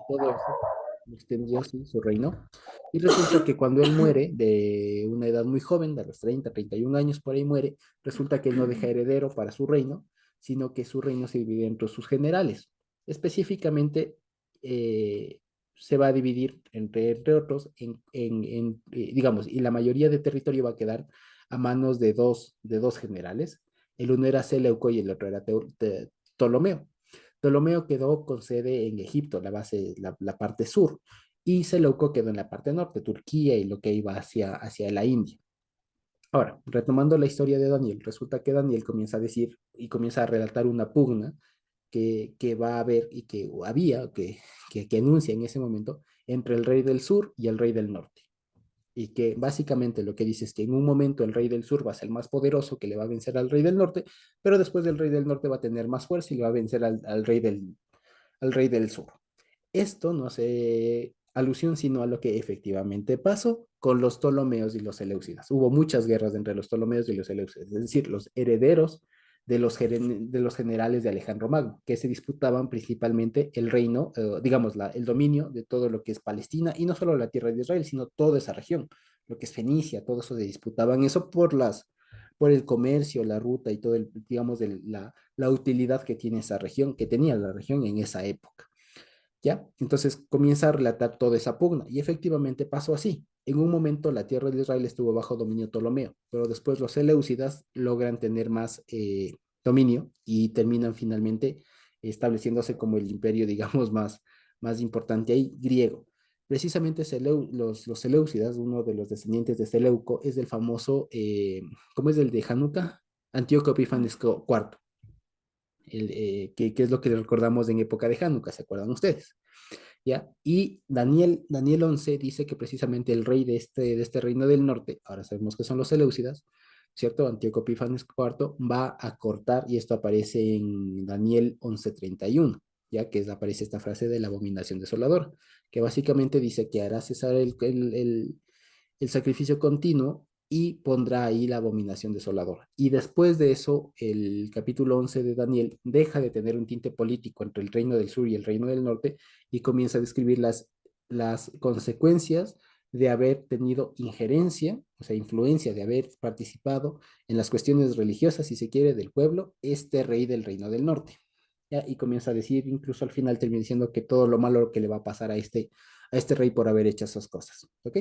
todo eso, extendió sí, su reino. Y resulta que cuando él muere, de una edad muy joven, de los 31 años por ahí muere, resulta que él no deja heredero para su reino, sino que su reino se divide entre sus generales. Específicamente, se va a dividir entre otros, digamos, y la mayoría de territorio va a quedar a manos de dos generales. El uno era Seleuco y el otro era Ptolomeo. Ptolomeo quedó con sede en Egipto, la base, la parte sur, y Seleuco quedó en la parte norte, Turquía y lo que iba hacia la India. Ahora, retomando la historia de Daniel, resulta que Daniel comienza a decir y comienza a relatar una pugna que va a haber y que había, que anuncia en ese momento entre el rey del sur y el rey del norte. Y que básicamente lo que dice es que en un momento el rey del sur va a ser más poderoso, que le va a vencer al rey del norte, pero después del rey del norte va a tener más fuerza y le va a vencer al rey del sur. Esto no hace alusión sino a lo que efectivamente pasó con los Ptolomeos y los Seleucidas. Hubo muchas guerras entre los Ptolomeos y los Seleucidas, es decir, los herederos de los generales de Alejandro Magno, que se disputaban principalmente el reino, digamos, el dominio de todo lo que es Palestina, y no solo la tierra de Israel, sino toda esa región, lo que es Fenicia, todo eso se disputaban eso por el comercio, la ruta y todo el, digamos, la utilidad que tiene esa región, que tenía la región en esa época. ¿Ya? Entonces comienza a relatar toda esa pugna y efectivamente pasó así. En un momento la tierra de Israel estuvo bajo dominio ptolomeo, pero después los seleucidas logran tener más dominio y terminan finalmente estableciéndose como el imperio, digamos, más importante ahí, griego. Precisamente los seleucidas, uno de los descendientes de Seleuco, es del famoso, ¿cómo es el de Hanukkah? Antíoco Epífanes IV, que es lo que recordamos en época de Hanukkah, ¿se acuerdan ustedes? ¿Ya? Y Daniel 11 dice que precisamente el rey de este reino del norte, ahora sabemos que son los Seleucidas, ¿cierto? Antíoco Epífanes IV va a cortar, y esto aparece en Daniel 11:31, ya que aparece esta frase de la abominación desoladora, que básicamente dice que hará cesar el sacrificio continuo y pondrá ahí la abominación desoladora. Y después de eso, el capítulo 11 de Daniel deja de tener un tinte político entre el reino del sur y el reino del norte y comienza a describir las consecuencias de haber tenido injerencia, o sea, influencia, de haber participado en las cuestiones religiosas, si se quiere, del pueblo, este rey del reino del norte. ¿Ya? Y comienza a decir, incluso al final termina diciendo que todo lo malo que le va a pasar a este rey por haber hecho esas cosas. ¿Ok?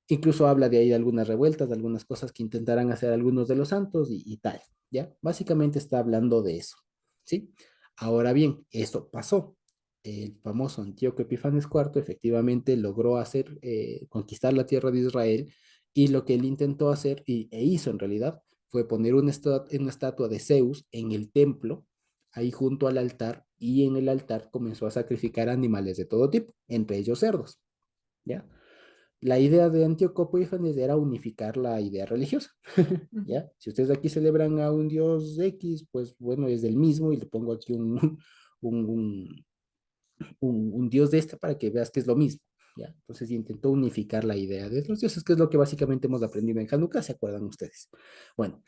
Incluso habla de ahí de algunas revueltas, de algunas cosas que intentarán hacer algunos de los santos y tal, ¿ya? Básicamente está hablando de eso, ¿sí? Ahora bien, esto pasó. El famoso Antíoco Epifanes IV efectivamente logró conquistar la tierra de Israel, y lo que él intentó hacer, e hizo en realidad, fue poner una estatua de Zeus en el templo, ahí junto al altar, y en el altar comenzó a sacrificar animales de todo tipo, entre ellos cerdos, ¿ya? La idea de Antíoco Epífanes era unificar la idea religiosa, ¿ya? Si ustedes aquí celebran a un dios X, pues bueno, es del mismo, y le pongo aquí un, un, un dios de este para que veas que es lo mismo, ¿ya? Entonces intentó unificar la idea de los dioses, que es lo que básicamente hemos aprendido en Hanukkah, ¿se acuerdan ustedes? Bueno,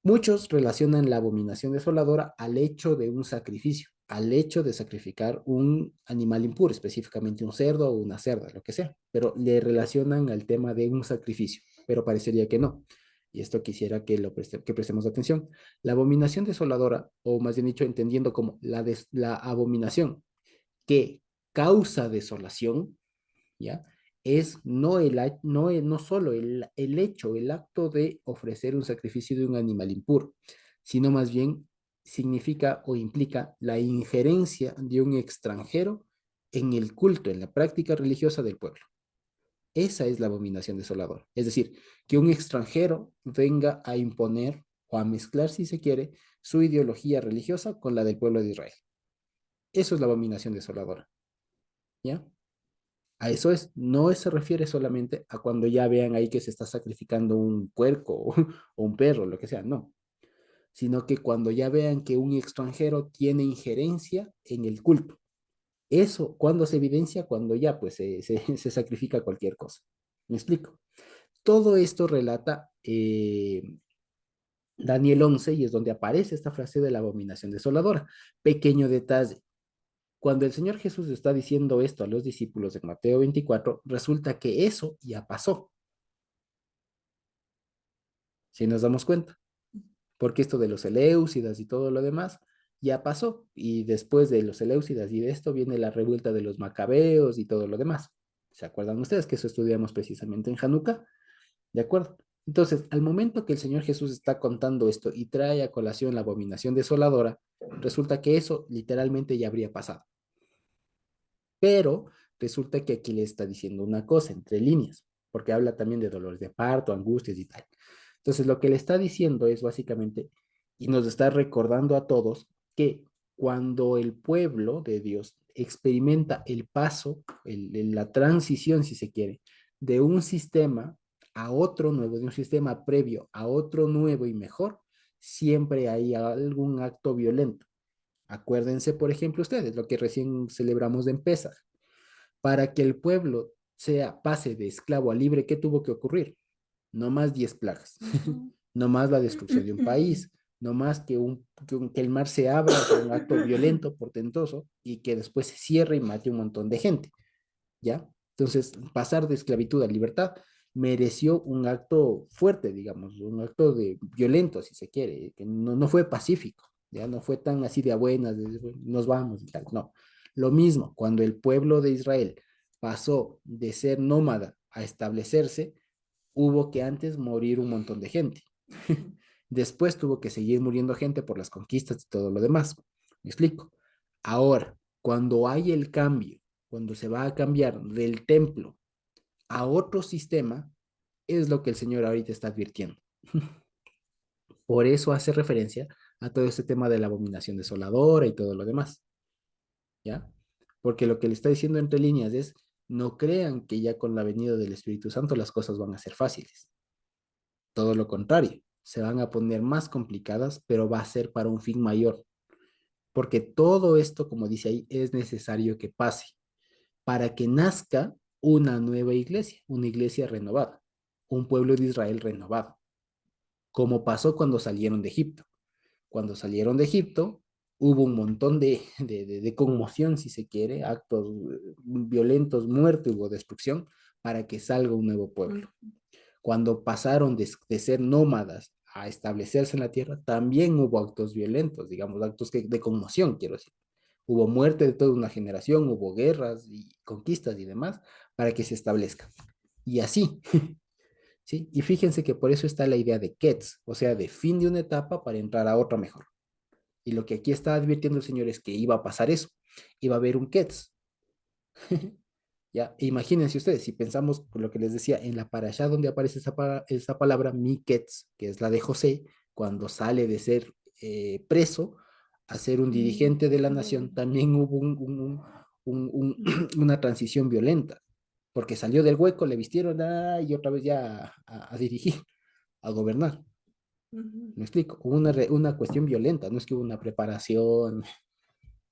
muchos relacionan la abominación desoladora al hecho de un sacrificio, al hecho de sacrificar un animal impuro, específicamente un cerdo o una cerda, lo que sea, pero le relacionan al tema de un sacrificio, pero parecería que no. Y esto quisiera que prestemos atención. La abominación desoladora, o más bien dicho, entendiendo como la abominación que causa desolación, ¿ya? Es no solo el hecho, el acto de ofrecer un sacrificio de un animal impuro, sino más bien significa o implica la injerencia de un extranjero en el culto, en la práctica religiosa del pueblo. Esa es la abominación desoladora. Es decir, que un extranjero venga a imponer o a mezclar, si se quiere, su ideología religiosa con la del pueblo de Israel. Eso es la abominación desoladora. ¿Ya? A eso es, no se refiere solamente a cuando ya vean ahí que se está sacrificando un puerco o un perro, lo que sea, no, sino que cuando ya vean que un extranjero tiene injerencia en el culto. Eso, ¿cuándo se evidencia? Cuando ya pues se sacrifica cualquier cosa. ¿Me explico? Todo esto relata Daniel 11, y es donde aparece esta frase de la abominación desoladora. Pequeño detalle. Cuando el Señor Jesús está diciendo esto a los discípulos en Mateo 24, resulta que eso ya pasó, si nos damos cuenta, porque esto de los Eleusidas y todo lo demás ya pasó. Y después de los Seleucidas y de esto viene la revuelta de los macabeos y todo lo demás. ¿Se acuerdan ustedes que eso estudiamos precisamente en Hanukkah? ¿De acuerdo? Entonces, al momento que el Señor Jesús está contando esto y trae a colación la abominación desoladora, resulta que eso literalmente ya habría pasado. Pero resulta que aquí le está diciendo una cosa entre líneas, porque habla también de dolores de parto, angustias y tal. Entonces, lo que le está diciendo es básicamente, y nos está recordando a todos, que cuando el pueblo de Dios experimenta el paso, la transición, si se quiere, de un sistema a otro nuevo, de un sistema previo a otro nuevo y mejor, siempre hay algún acto violento. Acuérdense, por ejemplo, ustedes, lo que recién celebramos en Pesaj. Para que el pueblo pase de esclavo a libre, ¿qué tuvo que ocurrir? No más 10 plagas, no más la destrucción de un país, no más que el mar se abra por un acto violento, portentoso, y que después se cierre y mate un montón de gente, ¿ya? Entonces, pasar de esclavitud a libertad mereció un acto fuerte, digamos, un acto de violento, si se quiere, que no fue pacífico, ya no fue tan así de a buenas, nos vamos y tal, no. Lo mismo, cuando el pueblo de Israel pasó de ser nómada a establecerse, hubo que antes morir un montón de gente. Después tuvo que seguir muriendo gente por las conquistas y todo lo demás. ¿Me explico? Ahora, cuando hay el cambio, cuando se va a cambiar del templo a otro sistema, es lo que el Señor ahorita está advirtiendo. Por eso hace referencia a todo este tema de la abominación desoladora y todo lo demás, ¿ya? Porque lo que le está diciendo entre líneas es, no crean que ya con la venida del Espíritu Santo las cosas van a ser fáciles. Todo lo contrario, se van a poner más complicadas, pero va a ser para un fin mayor. Porque todo esto, como dice ahí, es necesario que pase para que nazca una nueva iglesia, una iglesia renovada, un pueblo de Israel renovado, como pasó cuando salieron de Egipto. Cuando salieron de Egipto, hubo un montón de conmoción, si se quiere, actos violentos, muerte, hubo destrucción, para que salga un nuevo pueblo. Cuando pasaron de ser nómadas a establecerse en la tierra, también hubo actos violentos, digamos, actos de conmoción, quiero decir. Hubo muerte de toda una generación, hubo guerras y conquistas y demás para que se establezca. Y así, ¿sí? Y fíjense que por eso está la idea de Ketz, o sea, de fin de una etapa para entrar a otra mejor. Y lo que aquí está advirtiendo el Señor es que iba a pasar eso, iba a haber un Ketz. Ya, imagínense ustedes, si pensamos por lo que les decía, en la parashá donde aparece esa palabra Miketz, que es la de José, cuando sale de ser preso a ser un dirigente de la nación, también hubo una transición violenta, porque salió del hueco, le vistieron y otra vez ya a dirigir, a gobernar. ¿Me explico? Hubo una cuestión violenta, no es que hubo una preparación,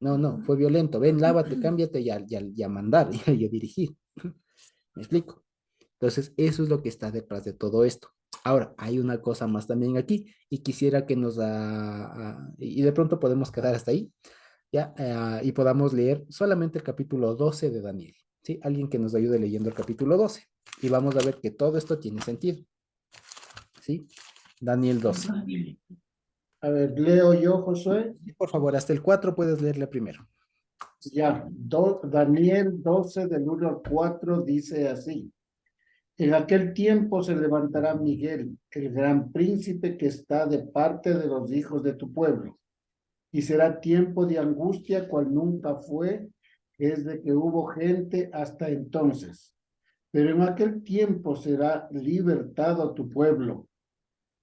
no, fue violento. Ven, lávate, cámbiate y a mandar y a dirigir. ¿Me explico? Entonces, eso es lo que está detrás de todo esto. Ahora, hay una cosa más también aquí y quisiera que y de pronto podemos quedar hasta ahí, ¿ya? Y podamos leer solamente el capítulo 12 de Daniel, ¿sí? Alguien que nos ayude leyendo el capítulo 12 y vamos a ver que todo esto tiene sentido, ¿sí? Daniel 12. A ver, leo yo, Josué. Por favor, hasta el 4 puedes leerle primero. Ya, Daniel 12 del 1 al 4 dice así. En aquel tiempo se levantará Miguel, el gran príncipe que está de parte de los hijos de tu pueblo, y será tiempo de angustia cual nunca fue, desde que hubo gente hasta entonces. Pero en aquel tiempo será libertado tu pueblo,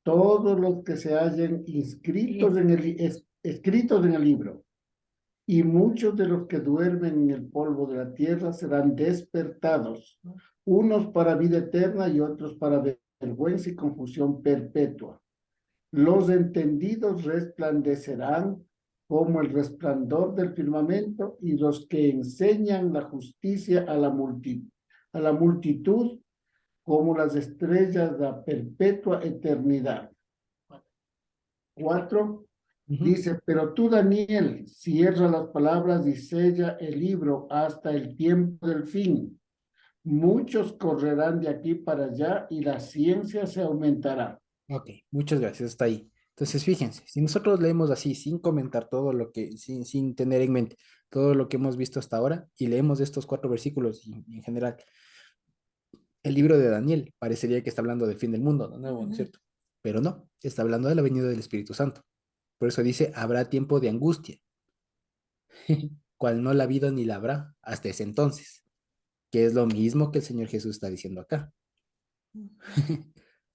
todos los que se hallen escritos en el libro, y muchos de los que duermen en el polvo de la tierra serán despertados, unos para vida eterna y otros para vergüenza y confusión perpetua. Los entendidos resplandecerán como el resplandor del firmamento, y los que enseñan la justicia a la multitud como las estrellas de la perpetua eternidad. 4. Dice, pero tú, Daniel, cierra las palabras y sella el libro hasta el tiempo del fin. Muchos correrán de aquí para allá y la ciencia se aumentará. Ok, muchas gracias, está ahí. Entonces, fíjense, si nosotros leemos así, sin comentar todo lo que, sin tener en mente todo lo que hemos visto hasta ahora, y leemos estos 4 versículos y en general, el libro de Daniel parecería que está hablando del fin del mundo, ¿no? ¿No es cierto? Pero no, está hablando de la venida del Espíritu Santo. Por eso dice, habrá tiempo de angustia, cual no la ha habido ni la habrá hasta ese entonces, que es lo mismo que el Señor Jesús está diciendo acá.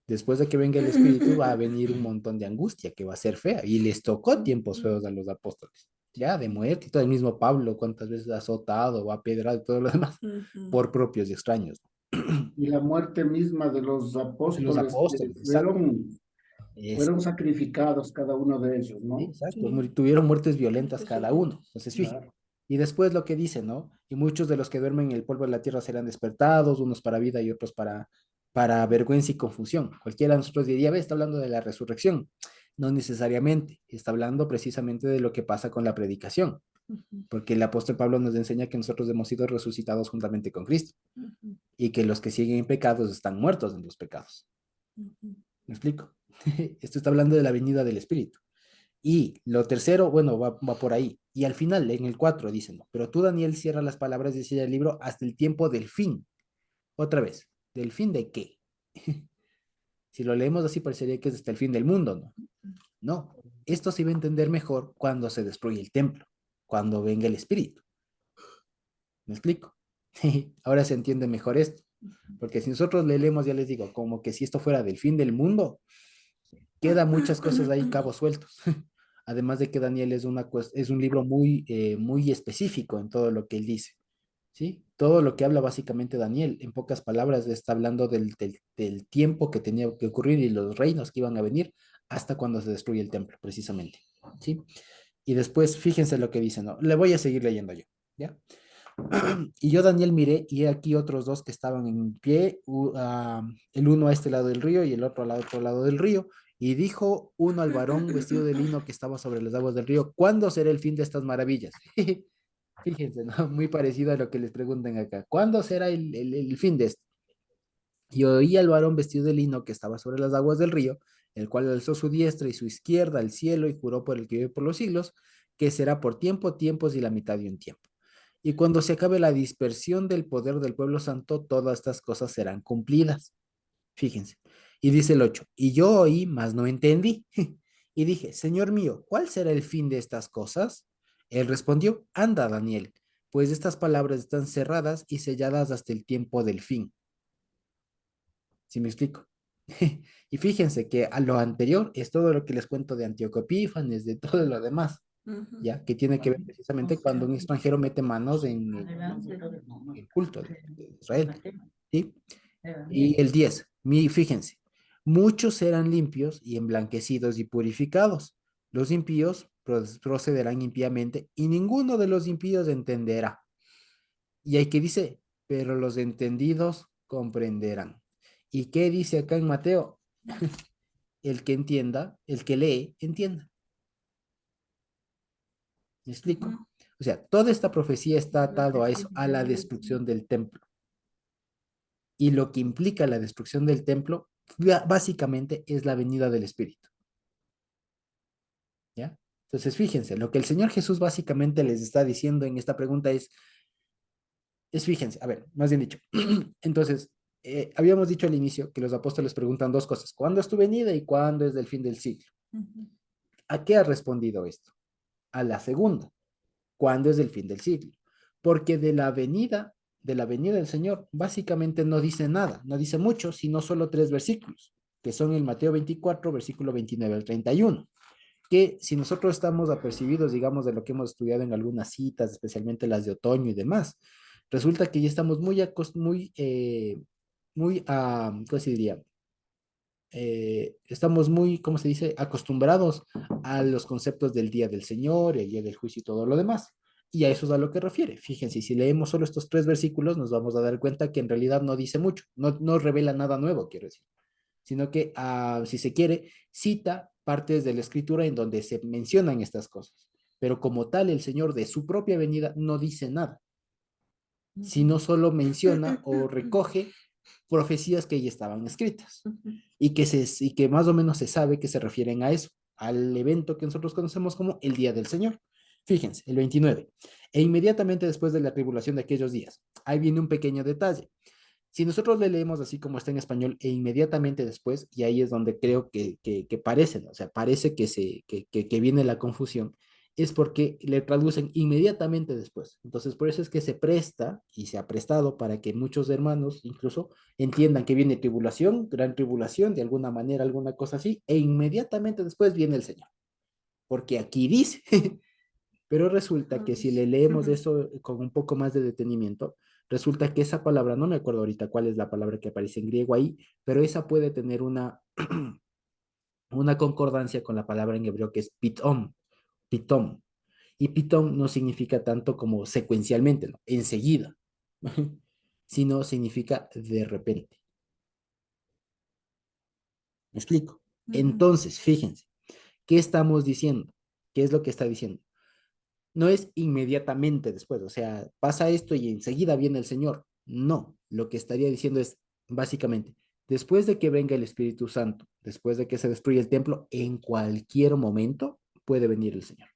Después de que venga el Espíritu, va a venir un montón de angustia que va a ser fea. Y les tocó tiempos feos a los apóstoles. Ya, de muerte y todo el mismo Pablo, cuántas veces ha azotado o ha pedrado y todo lo demás, por propios y extraños. Y la muerte misma de los De los apóstoles que apóstoles, exacto. Es, fueron sacrificados cada uno de ellos, sí, ¿no? exacto. Tuvieron muertes violentas cada uno. Entonces, fíjate. Claro. Y después lo que dice, ¿no? Y muchos de los que duermen en el polvo de la tierra serán despertados, unos para vida y otros para vergüenza y confusión. Cualquiera de nosotros diría, ve, está hablando de la resurrección. No necesariamente, está hablando precisamente de lo que pasa con la predicación, porque el apóstol Pablo nos enseña que nosotros hemos sido resucitados juntamente con Cristo y que los que siguen en pecados están muertos en los pecados. ¿Me explico? Esto está hablando de la venida del Espíritu. Y lo tercero, bueno, va por ahí. Y al final, en el 4, dicen, ¿no? Pero tú, Daniel, cierra las palabras y decía el libro hasta el tiempo del fin. Otra vez, ¿del fin de qué? Si lo leemos así, parecería que es hasta el fin del mundo, ¿no? No, esto se va a entender mejor cuando se destruye el templo, cuando venga el Espíritu. ¿Me explico? Ahora se entiende mejor esto. Porque si nosotros le leemos, ya les digo, como que si esto fuera del fin del mundo, queda muchas cosas ahí cabos sueltos. Además de que Daniel es un libro muy específico en todo lo que él dice, ¿sí? Todo lo que habla básicamente Daniel, en pocas palabras, está hablando del tiempo que tenía que ocurrir y los reinos que iban a venir hasta cuando se destruye el templo, precisamente, ¿sí? Y después, fíjense lo que dice, ¿no? Le voy a seguir leyendo yo, ¿ya? Y yo, Daniel, miré y he aquí otros dos que estaban en pie, el uno a este lado del río y el otro al otro lado del río. Y dijo uno al varón vestido de lino que estaba sobre las aguas del río, ¿cuándo será el fin de estas maravillas? Fíjense, ¿no? Muy parecido a lo que les preguntan acá. ¿Cuándo será el fin de esto? Y oí al varón vestido de lino que estaba sobre las aguas del río, el cual alzó su diestra y su izquierda al cielo y juró por el que vive por los siglos, que será por tiempo, tiempos y la mitad de un tiempo. Y cuando se acabe la dispersión del poder del pueblo santo, todas estas cosas serán cumplidas. Fíjense. Y dice el 8, y yo oí, mas no entendí. Y dije, Señor mío, ¿cuál será el fin de estas cosas? Él respondió, anda, Daniel, pues estas palabras están cerradas y selladas hasta el tiempo del fin. ¿Sí me explico? Y fíjense que a lo anterior es todo lo que les cuento de Antíoco Epífanes, de todo lo demás, ¿ya? Que tiene que ver precisamente cuando un extranjero mete manos en el culto de Israel, ¿sí? Y el 10, fíjense, muchos serán limpios y emblanquecidos y purificados. Los impíos procederán impíamente y ninguno de los impíos entenderá. Y hay que dice, pero los entendidos comprenderán. ¿Y qué dice acá en Mateo? El que entienda, el que lee, entienda. ¿Me explico? O sea, toda esta profecía está atado a eso, a la destrucción del templo. Y lo que implica la destrucción del templo, básicamente, es la venida del Espíritu. ¿Ya? Entonces, fíjense, lo que el Señor Jesús básicamente les está diciendo en esta pregunta fíjense, a ver, más bien dicho. Entonces, habíamos dicho al inicio que los apóstoles preguntan dos cosas: ¿cuándo es tu venida y cuándo es del fin del siglo? ¿A qué ha respondido esto? A la segunda, ¿cuándo es el fin del siglo? Porque de la venida del Señor, básicamente no dice nada, no dice mucho, sino solo 3 versículos, que son el Mateo 24, versículo 29 al 31, que si nosotros estamos apercibidos, digamos, de lo que hemos estudiado en algunas citas, especialmente las de otoño y demás, resulta que ya estamos ¿cómo se diría? Estamos muy, ¿cómo se dice?, acostumbrados a los conceptos del día del Señor, el día del juicio y todo lo demás. Y a eso es a lo que refiere. Fíjense, si leemos solo estos 3 versículos, nos vamos a dar cuenta que en realidad no dice mucho, no revela nada nuevo, quiero decir, sino que, si se quiere, cita partes de la escritura en donde se mencionan estas cosas. Pero como tal, el Señor de su propia venida no dice nada, sino solo menciona o recoge profecías que ya estaban escritas y que más o menos se sabe que se refieren a eso, al evento que nosotros conocemos como el Día del Señor. Fíjense, el 29. E inmediatamente después de la tribulación de aquellos días. Ahí viene un pequeño detalle. Si nosotros le leemos así como está en español e inmediatamente después, y ahí es donde creo que parece, ¿no? O sea, parece que viene la confusión, es porque le traducen inmediatamente después. Entonces, por eso es que se presta y se ha prestado para que muchos hermanos incluso entiendan que viene tribulación, gran tribulación, de alguna manera, alguna cosa así, e inmediatamente después viene el Señor. Porque aquí dice, pero resulta que si le leemos eso con un poco más de detenimiento, resulta que esa palabra, no me acuerdo ahorita cuál es la palabra que aparece en griego ahí, pero esa puede tener una concordancia con la palabra en hebreo que es pitom, pitom. Y pitom no significa tanto como secuencialmente, ¿no? Enseguida, sino significa de repente. ¿Me explico? Entonces, fíjense, ¿qué estamos diciendo? ¿Qué es lo que está diciendo? No es inmediatamente después, o sea, pasa esto y enseguida viene el Señor. No, lo que estaría diciendo es básicamente, después de que venga el Espíritu Santo, después de que se destruya el templo, en cualquier momento puede venir el Señor.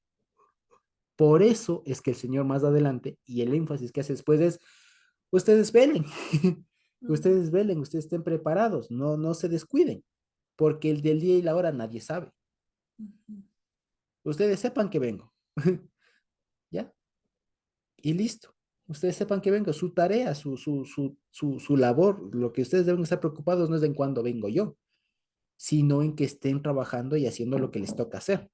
Por eso es que el Señor más adelante, y el énfasis que hace después es, ustedes velen, ustedes velen, ustedes estén preparados, no se descuiden, porque el del día y la hora nadie sabe. Ustedes sepan que vengo, ¿ya? Y listo. Ustedes sepan que vengo, su tarea, su labor, lo que ustedes deben estar preocupados no es en cuándo vengo yo, sino en que estén trabajando y haciendo lo que les toca hacer,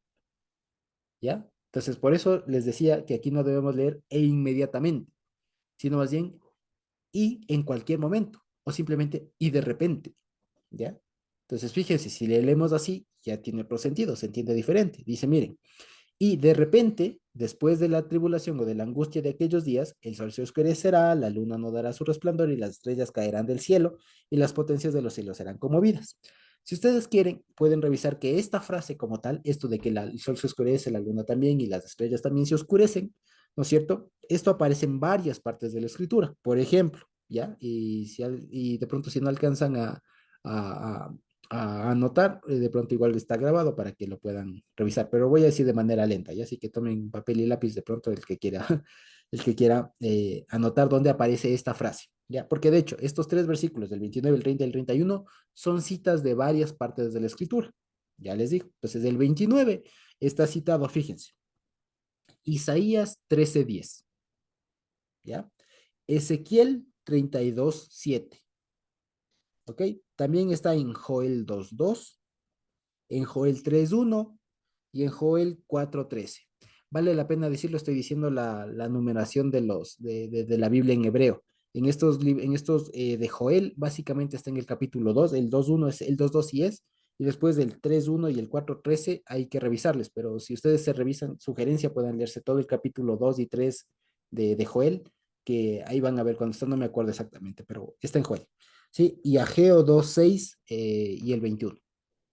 ¿ya? Entonces, por eso les decía que aquí no debemos leer e inmediatamente, sino más bien y en cualquier momento, o simplemente y de repente, ¿ya? Entonces, fíjense, si le leemos así, ya tiene otro sentido, se entiende diferente. Dice, miren, y de repente, después de la tribulación o de la angustia de aquellos días, el sol se oscurecerá, la luna no dará su resplandor y las estrellas caerán del cielo y las potencias de los cielos serán conmovidas. Si ustedes quieren, pueden revisar que esta frase como tal, esto de que el sol se oscurece, la luna también y las estrellas también se oscurecen, ¿no es cierto? Esto aparece en varias partes de la escritura, por ejemplo, ¿ya? Y de pronto si no alcanzan a, a anotar, de pronto igual está grabado para que lo puedan revisar, pero voy a decir de manera lenta, ya así que tomen papel y lápiz de pronto el que quiera, el que quiera anotar dónde aparece esta frase, ya, porque de hecho estos tres versículos del 29, el 30 y el 31 son citas de varias partes de la escritura, ya les digo, entonces el 29 está citado, fíjense, Isaías 13:10, ya, Ezequiel 32:7, ¿ok? También está en Joel 2:2, en Joel 3:1 y en Joel 4:13. Vale la pena decirlo, estoy diciendo la numeración de la Biblia en hebreo. En estos de Joel, básicamente está en el capítulo 2, el 2:1 es el 2:2 sí es, y después del 3:1 y el 4:13 hay que revisarles, pero si ustedes se revisan, sugerencia, pueden leerse todo el capítulo 2 y 3 de Joel, que ahí van a ver cuando está, no me acuerdo exactamente, pero está en Joel. ¿Sí? Y Ageo 2:6 y el 21.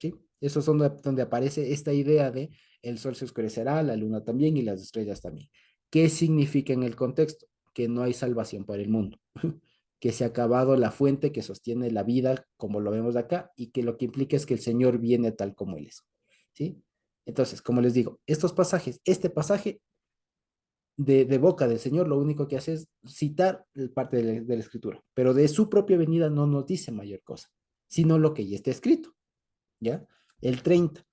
¿Sí? Esos son donde aparece esta idea de el sol se oscurecerá, la luna también y las estrellas también. ¿Qué significa en el contexto? Que no hay salvación para el mundo, que se ha acabado la fuente que sostiene la vida como lo vemos acá y que lo que implica es que el Señor viene tal como Él es. ¿Sí? Entonces, como les digo, estos pasajes, este pasaje de boca del Señor lo único que hace es citar parte de la escritura, pero de su propia venida no nos dice mayor cosa, sino lo que ya está escrito. ¿Ya? El 30.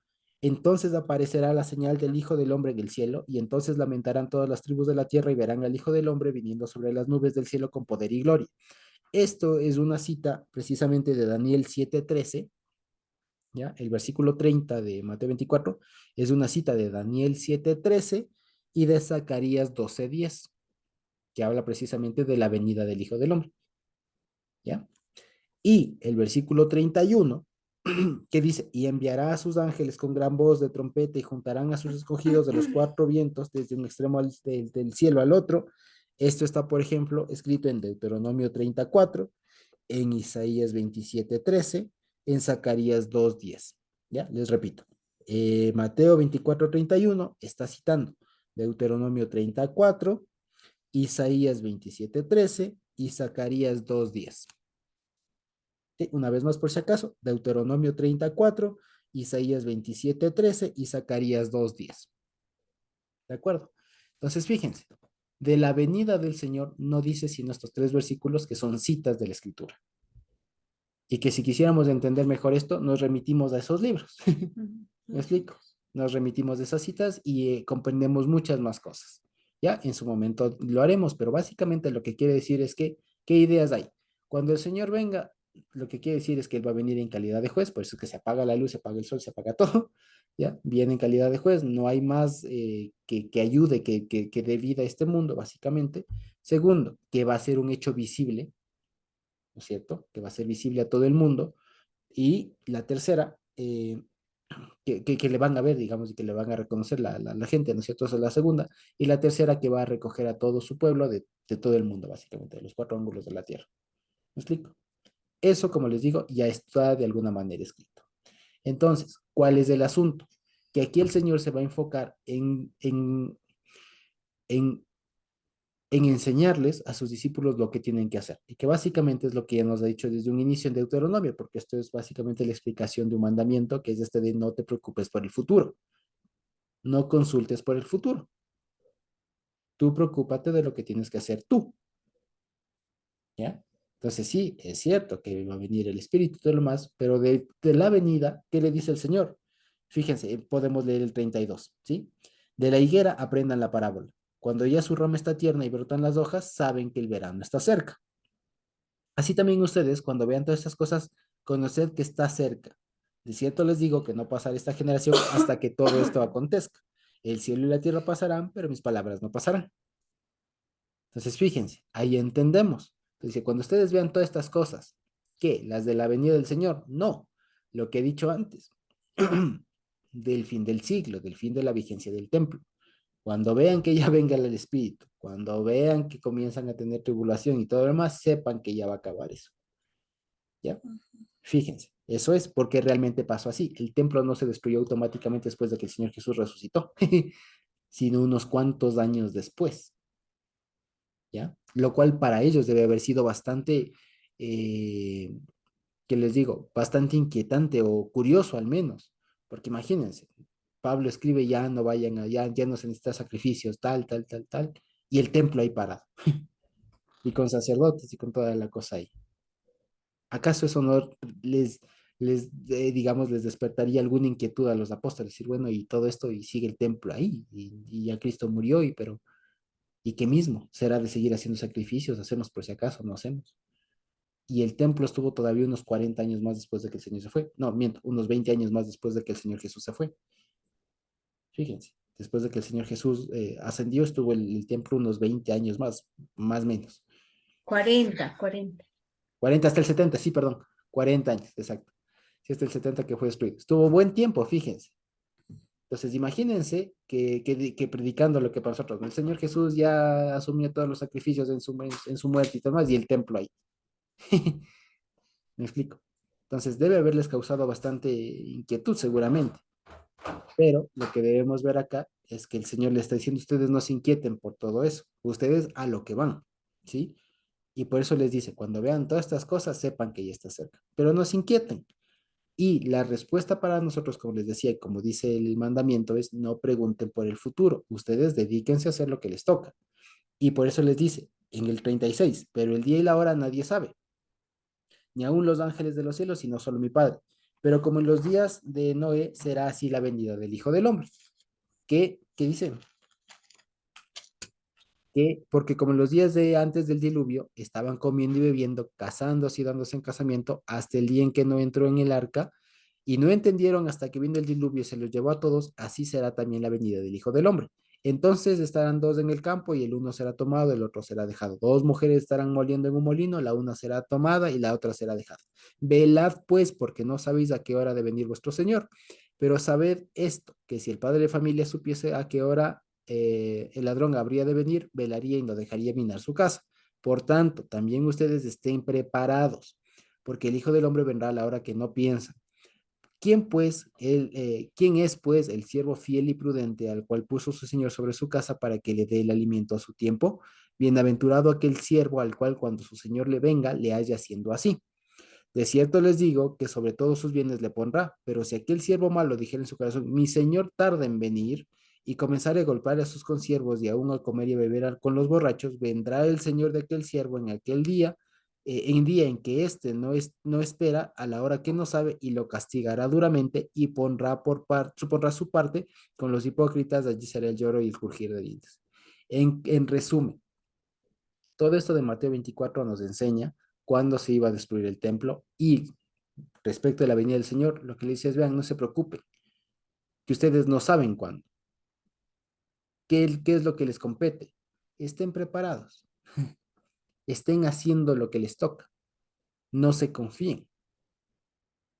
Entonces aparecerá la señal del Hijo del Hombre en el cielo, y entonces lamentarán todas las tribus de la tierra y verán al Hijo del Hombre viniendo sobre las nubes del cielo con poder y gloria. Esto es una cita precisamente de Daniel 7:13, ¿ya? El versículo 30 de Mateo 24 es una cita de Daniel 7:13 y de Zacarías 12:10, que habla precisamente de la venida del Hijo del Hombre, ¿ya? Y el versículo 31 que dice, y enviará a sus ángeles con gran voz de trompeta y juntarán a sus escogidos de los cuatro vientos desde un extremo del cielo al otro. Esto está, por ejemplo, escrito en Deuteronomio 34, en Isaías 27:13, en Zacarías 2:10. Ya, les repito. Mateo 24:31 está citando Deuteronomio 34, Isaías 27:13 y Zacarías 2:10. Una vez más, por si acaso, Deuteronomio 34, Isaías 27:13 y Zacarías 2:10. ¿De acuerdo? Entonces, fíjense, de la venida del Señor no dice sino estos 3 versículos que son citas de la Escritura. Y que si quisiéramos entender mejor esto, nos remitimos a esos libros. ¿Me explico? Nos remitimos de esas citas y comprendemos muchas más cosas. Ya, en su momento lo haremos, pero básicamente lo que quiere decir es que, ¿qué ideas hay? Cuando el Señor venga, lo que quiere decir es que Él va a venir en calidad de juez, por eso es que se apaga la luz, se apaga el sol, se apaga todo, ¿ya? Viene en calidad de juez, no hay más que ayude, que dé vida a este mundo, básicamente. Segundo, que va a ser un hecho visible, ¿no es cierto? Que va a ser visible a todo el mundo. Y la tercera, que le van a ver, digamos, y que le van a reconocer la gente, ¿no es cierto? Esa es la segunda. Y la tercera, que va a recoger a todo su pueblo de todo el mundo, básicamente, de los 4 ángulos de la tierra. ¿Me explico? Eso, como les digo, ya está de alguna manera escrito. Entonces, ¿cuál es el asunto? Que aquí el Señor se va a enfocar en en enseñarles a sus discípulos lo que tienen que hacer. Y que básicamente es lo que ya nos ha dicho desde un inicio en Deuteronomio, porque esto es básicamente la explicación de un mandamiento que es este de no te preocupes por el futuro, no consultes por el futuro. Tú preocúpate de lo que tienes que hacer tú, ¿ya? Entonces sí, es cierto que va a venir el Espíritu y todo lo más, pero de la venida, ¿qué le dice el Señor? Fíjense, podemos leer el 32, ¿sí? De la higuera aprendan la parábola. Cuando ya su rama está tierna y brotan las hojas, saben que el verano está cerca. Así también ustedes, cuando vean todas estas cosas, conoced que está cerca. De cierto les digo que no pasará esta generación hasta que todo esto acontezca. El cielo y la tierra pasarán, pero mis palabras no pasarán. Entonces, fíjense, ahí entendemos. Entonces, cuando ustedes vean todas estas cosas, ¿qué? ¿Las de la venida del Señor? No, lo que he dicho antes, del fin del siglo, del fin de la vigencia del templo. Cuando vean que ya venga el Espíritu, cuando vean que comienzan a tener tribulación y todo lo demás, sepan que ya va a acabar eso. ¿Ya? Fíjense, eso es porque realmente pasó así. El templo no se destruyó automáticamente después de que el Señor Jesús resucitó, sino unos cuantos años después. ¿Ya? Lo cual para ellos debe haber sido bastante, ¿qué les digo? Bastante inquietante o curioso al menos. Porque imagínense, Pablo escribe ya no vayan allá, ya no se necesitan sacrificios, tal, tal, tal, tal, y el templo ahí parado, y con sacerdotes y con toda la cosa ahí. ¿Acaso eso no digamos, les despertaría alguna inquietud a los apóstoles? Decir, bueno, y todo esto, y sigue el templo ahí, y ya Cristo murió, ¿y qué mismo? ¿Será de seguir haciendo sacrificios? ¿Hacemos por si acaso? ¿No hacemos? Y el templo estuvo todavía unos 40 años más después de que el Señor se fue. No, miento, unos 20 años más después de que el Señor Jesús se fue. Fíjense, después de que el Señor Jesús ascendió, estuvo el templo unos 20 años más o menos. 40. 40 hasta el 70, sí, perdón, 40 años, exacto. Sí, hasta el 70 que fue destruido. Estuvo buen tiempo, fíjense. Entonces, imagínense que predicando lo que para nosotros, ¿no? El Señor Jesús ya asumió todos los sacrificios en su muerte y todo más, y el templo ahí. Me explico. Entonces, debe haberles causado bastante inquietud, seguramente. Pero lo que debemos ver acá es que el Señor le está diciendo, ustedes no se inquieten por todo eso, ustedes a lo que van, ¿sí? Y por eso les dice, cuando vean todas estas cosas, sepan que ya está cerca, pero no se inquieten. Y la respuesta para nosotros, como les decía, y como dice el mandamiento, es no pregunten por el futuro, ustedes dedíquense a hacer lo que les toca. Y por eso les dice en el 36, pero el día y la hora nadie sabe, ni aun los ángeles de los cielos, sino solo mi Padre. Pero como en los días de Noé, será así la venida del Hijo del Hombre. ¿Qué dice? Que porque como en los días de antes del diluvio estaban comiendo y bebiendo, casándose y dándose en casamiento hasta el día en que no entró en el arca y no entendieron hasta que vino el diluvio y se los llevó a todos, así será también la venida del Hijo del Hombre. Entonces estarán dos en el campo y el uno será tomado, el otro será dejado. Dos mujeres estarán moliendo en un molino, la una será tomada y la otra será dejada. Velad pues, porque no sabéis a qué hora de venir vuestro Señor. Pero sabed esto, que si el padre de familia supiese a qué hora el ladrón habría de venir, velaría y no dejaría minar su casa. Por tanto, también ustedes estén preparados, porque el Hijo del Hombre vendrá a la hora que no piensan. ¿Quién es pues el siervo fiel y prudente al cual puso su Señor sobre su casa para que le dé el alimento a su tiempo? Bienaventurado aquel siervo al cual cuando su Señor le venga le haya haciendo así. De cierto les digo que sobre todos sus bienes le pondrá, pero si aquel siervo malo dijera en su corazón, mi señor tarda en venir, y comenzare a golpear a sus consiervos y aún a comer y a beber con los borrachos, vendrá el señor de aquel siervo en aquel día, en día en que éste no espera, a la hora que no sabe, y lo castigará duramente y supondrá su parte con los hipócritas, allí será el lloro y el crujir de dientes. En resumen, todo esto de Mateo 24 nos enseña cuándo se iba a destruir el templo y respecto de la venida del Señor, lo que le dice es, vean, no se preocupen, que ustedes no saben cuándo. ¿Qué es lo que les compete? Estén preparados, estén haciendo lo que les toca, no se confíen,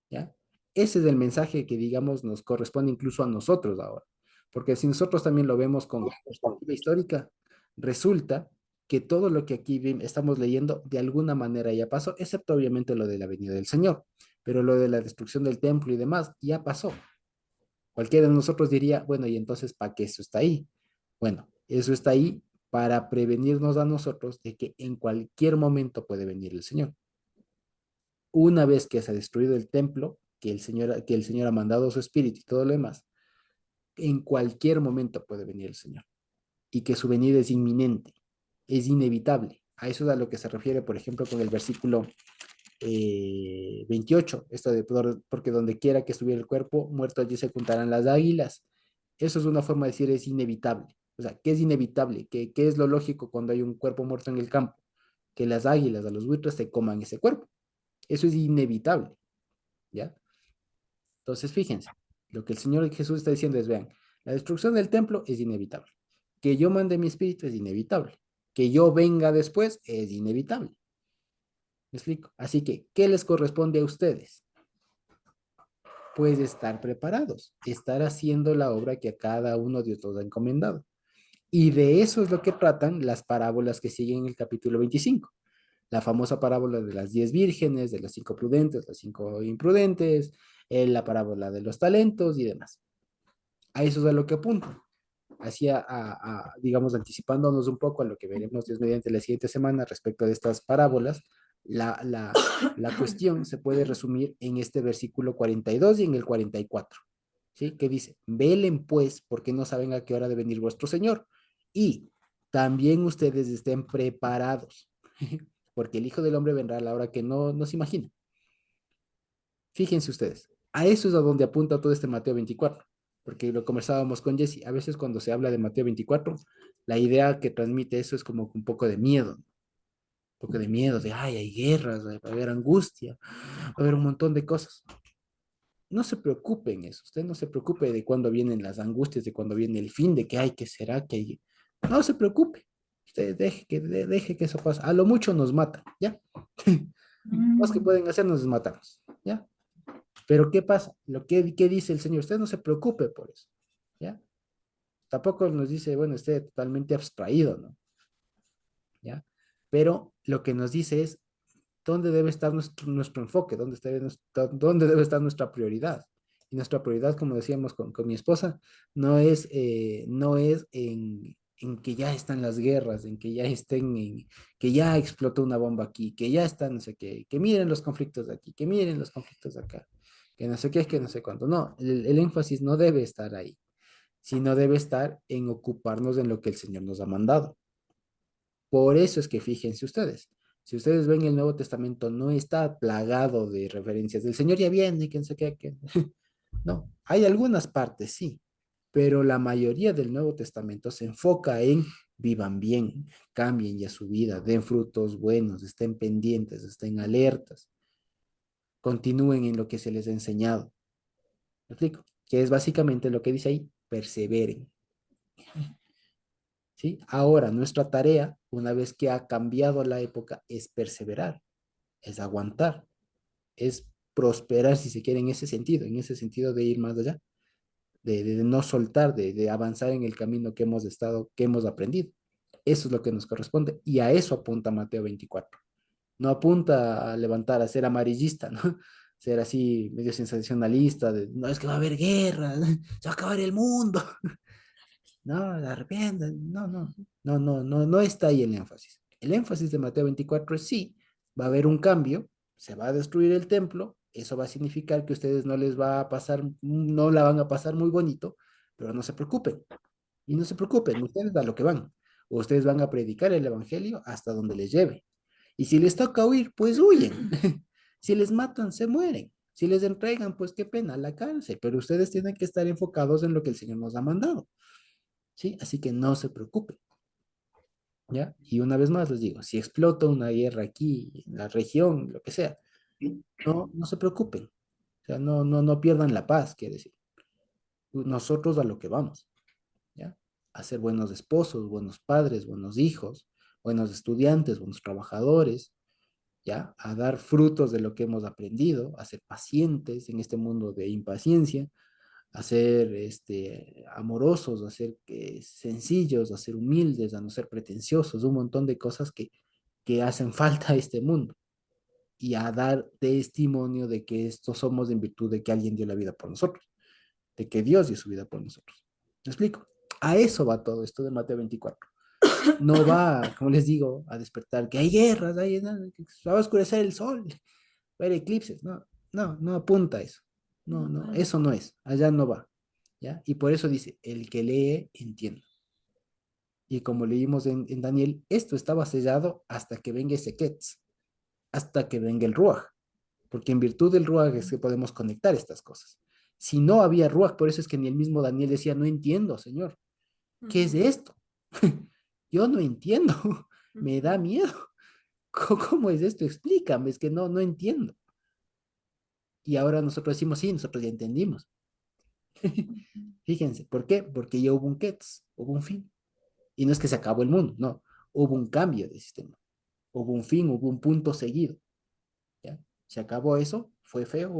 ¿ya? Ese es el mensaje que, digamos, nos corresponde incluso a nosotros ahora, porque si nosotros también lo vemos con perspectiva histórica, resulta que todo lo que aquí estamos leyendo de alguna manera ya pasó, excepto obviamente lo de la venida del Señor, pero lo de la destrucción del templo y demás ya pasó. Cualquiera de nosotros diría, bueno, y entonces, ¿para qué eso está ahí? Bueno, eso está ahí para prevenirnos a nosotros de que en cualquier momento puede venir el Señor. Una vez que se ha destruido el templo, que el Señor ha mandado su espíritu y todo lo demás, en cualquier momento puede venir el Señor. Y que su venida es inminente, es inevitable. A eso es a lo que se refiere, por ejemplo, con el versículo 28, esto de porque donde quiera que estuviera el cuerpo, muerto allí se juntarán las águilas. Eso es una forma de decir es inevitable. O sea, ¿qué es inevitable? ¿Qué es lo lógico cuando hay un cuerpo muerto en el campo? Que las águilas, a los buitres, se coman ese cuerpo. Eso es inevitable, ¿ya? Entonces, fíjense, lo que el Señor Jesús está diciendo es, vean, la destrucción del templo es inevitable. Que yo mande mi espíritu es inevitable. Que yo venga después es inevitable. ¿Me explico? Así que, ¿qué les corresponde a ustedes? Pues estar preparados, estar haciendo la obra que a cada uno Dios nos ha encomendado. Y de eso es lo que tratan las parábolas que siguen en el capítulo 25. La famosa parábola de las 10 vírgenes, de los 5 prudentes, los 5 imprudentes, la parábola de los talentos y demás. A eso es a lo que apunta. Así, digamos, anticipándonos un poco a lo que veremos Dios mediante la siguiente semana respecto de estas parábolas, la cuestión se puede resumir en este versículo 42 y en el 44, ¿sí? Que dice, velen pues, porque no saben a qué hora de venir vuestro Señor. Y también ustedes estén preparados, porque el Hijo del Hombre vendrá a la hora que no se imagina. Fíjense ustedes, a eso es a donde apunta todo este Mateo 24, porque lo conversábamos con Jesse. A veces cuando se habla de Mateo 24, la idea que transmite eso es como un poco de miedo, un poco de miedo, de, ay, hay guerras, va a haber angustia, va a haber un montón de cosas. No se preocupe en eso, usted no se preocupe de cuándo vienen las angustias, de cuándo viene el fin, de que hay, que será, que hay. No se preocupe, usted deje que eso pase. A lo mucho nos mata, ¿ya? Los que pueden hacernos es matarnos, ¿ya? Pero ¿qué pasa? ¿Qué dice el Señor? Usted no se preocupe por eso, ¿ya? Tampoco nos dice, bueno, esté totalmente abstraído, ¿no? ¿Ya? Pero lo que nos dice es dónde debe estar nuestro enfoque, dónde debe estar nuestra prioridad. Y nuestra prioridad, como decíamos con mi esposa, no es en que ya están las guerras, en que ya que ya explotó una bomba aquí, que ya están, no sé qué, que miren los conflictos de aquí, que miren los conflictos de acá, que no sé qué, que no sé cuánto. No, el énfasis no debe estar ahí, sino debe estar en ocuparnos en lo que el Señor nos ha mandado. Por eso es que fíjense ustedes, si ustedes ven el Nuevo Testamento, no está plagado de referencias del Señor ya viene, que no sé qué, que... No, hay algunas partes, sí, pero la mayoría del Nuevo Testamento se enfoca en vivan bien, cambien ya su vida, den frutos buenos, estén pendientes, estén alertas, continúen en lo que se les ha enseñado. ¿Me explico? Que es básicamente lo que dice ahí, perseveren. ¿Sí? Ahora, nuestra tarea, una vez que ha cambiado la época, es perseverar, es aguantar, es prosperar, si se quiere, en ese sentido de ir más allá, de no soltar, de avanzar en el camino que hemos aprendido. Eso es lo que nos corresponde y a eso apunta Mateo 24. No apunta a levantar, a ser amarillista, ¿no? Ser así medio sensacionalista, no es que va a haber guerra, se va a acabar el mundo. No, de repente, no está ahí el énfasis. El énfasis de Mateo 24 es sí, va a haber un cambio, se va a destruir el templo, eso va a significar que ustedes no les va a pasar, no la van a pasar muy bonito, pero no se preocupen. Y no se preocupen, ustedes a lo que van. Ustedes van a predicar el evangelio hasta donde les lleve. Y si les toca huir, pues huyen. Si les matan, se mueren. Si les entregan, pues qué pena, la cárcel. Pero ustedes tienen que estar enfocados en lo que el Señor nos ha mandado. ¿Sí? Así que no se preocupen. ¿Ya? Y una vez más les digo, si explota una guerra aquí, en la región, lo que sea, no se preocupen. O sea, no pierdan la paz, quiere decir. Nosotros a lo que vamos, ¿ya? A ser buenos esposos, buenos padres, buenos hijos, buenos estudiantes, buenos trabajadores, ¿ya? A dar frutos de lo que hemos aprendido, a ser pacientes en este mundo de impaciencia, a ser amorosos, a ser sencillos, a ser humildes, a no ser pretenciosos, un montón de cosas que hacen falta a este mundo. Y a dar testimonio de que estos somos en virtud de que alguien dio la vida por nosotros, de que Dios dio su vida por nosotros. ¿Me explico? A eso va todo esto de Mateo 24. No va, como les digo, a despertar que hay guerras, se va a oscurecer el sol, va a haber eclipses. No apunta a eso. No, eso no es. Allá no va. ¿Ya? Y por eso dice, el que lee, entiende. Y como leímos en Daniel, esto estaba sellado hasta que venga ese Ketz, hasta que venga el Ruach, porque en virtud del Ruach es que podemos conectar estas cosas. Si no había Ruach, por eso es que ni el mismo Daniel decía, no entiendo, Señor, ¿qué es esto? Yo no entiendo, me da miedo. ¿Cómo es esto? Explícame, es que no entiendo. Y ahora nosotros decimos, sí, nosotros ya entendimos. Fíjense, ¿por qué? Porque ya hubo un Ketz, hubo un fin. Y no es que se acabó el mundo, no, hubo un cambio de sistema, hubo un fin, hubo un punto seguido. ¿Ya? Se acabó eso, fue feo,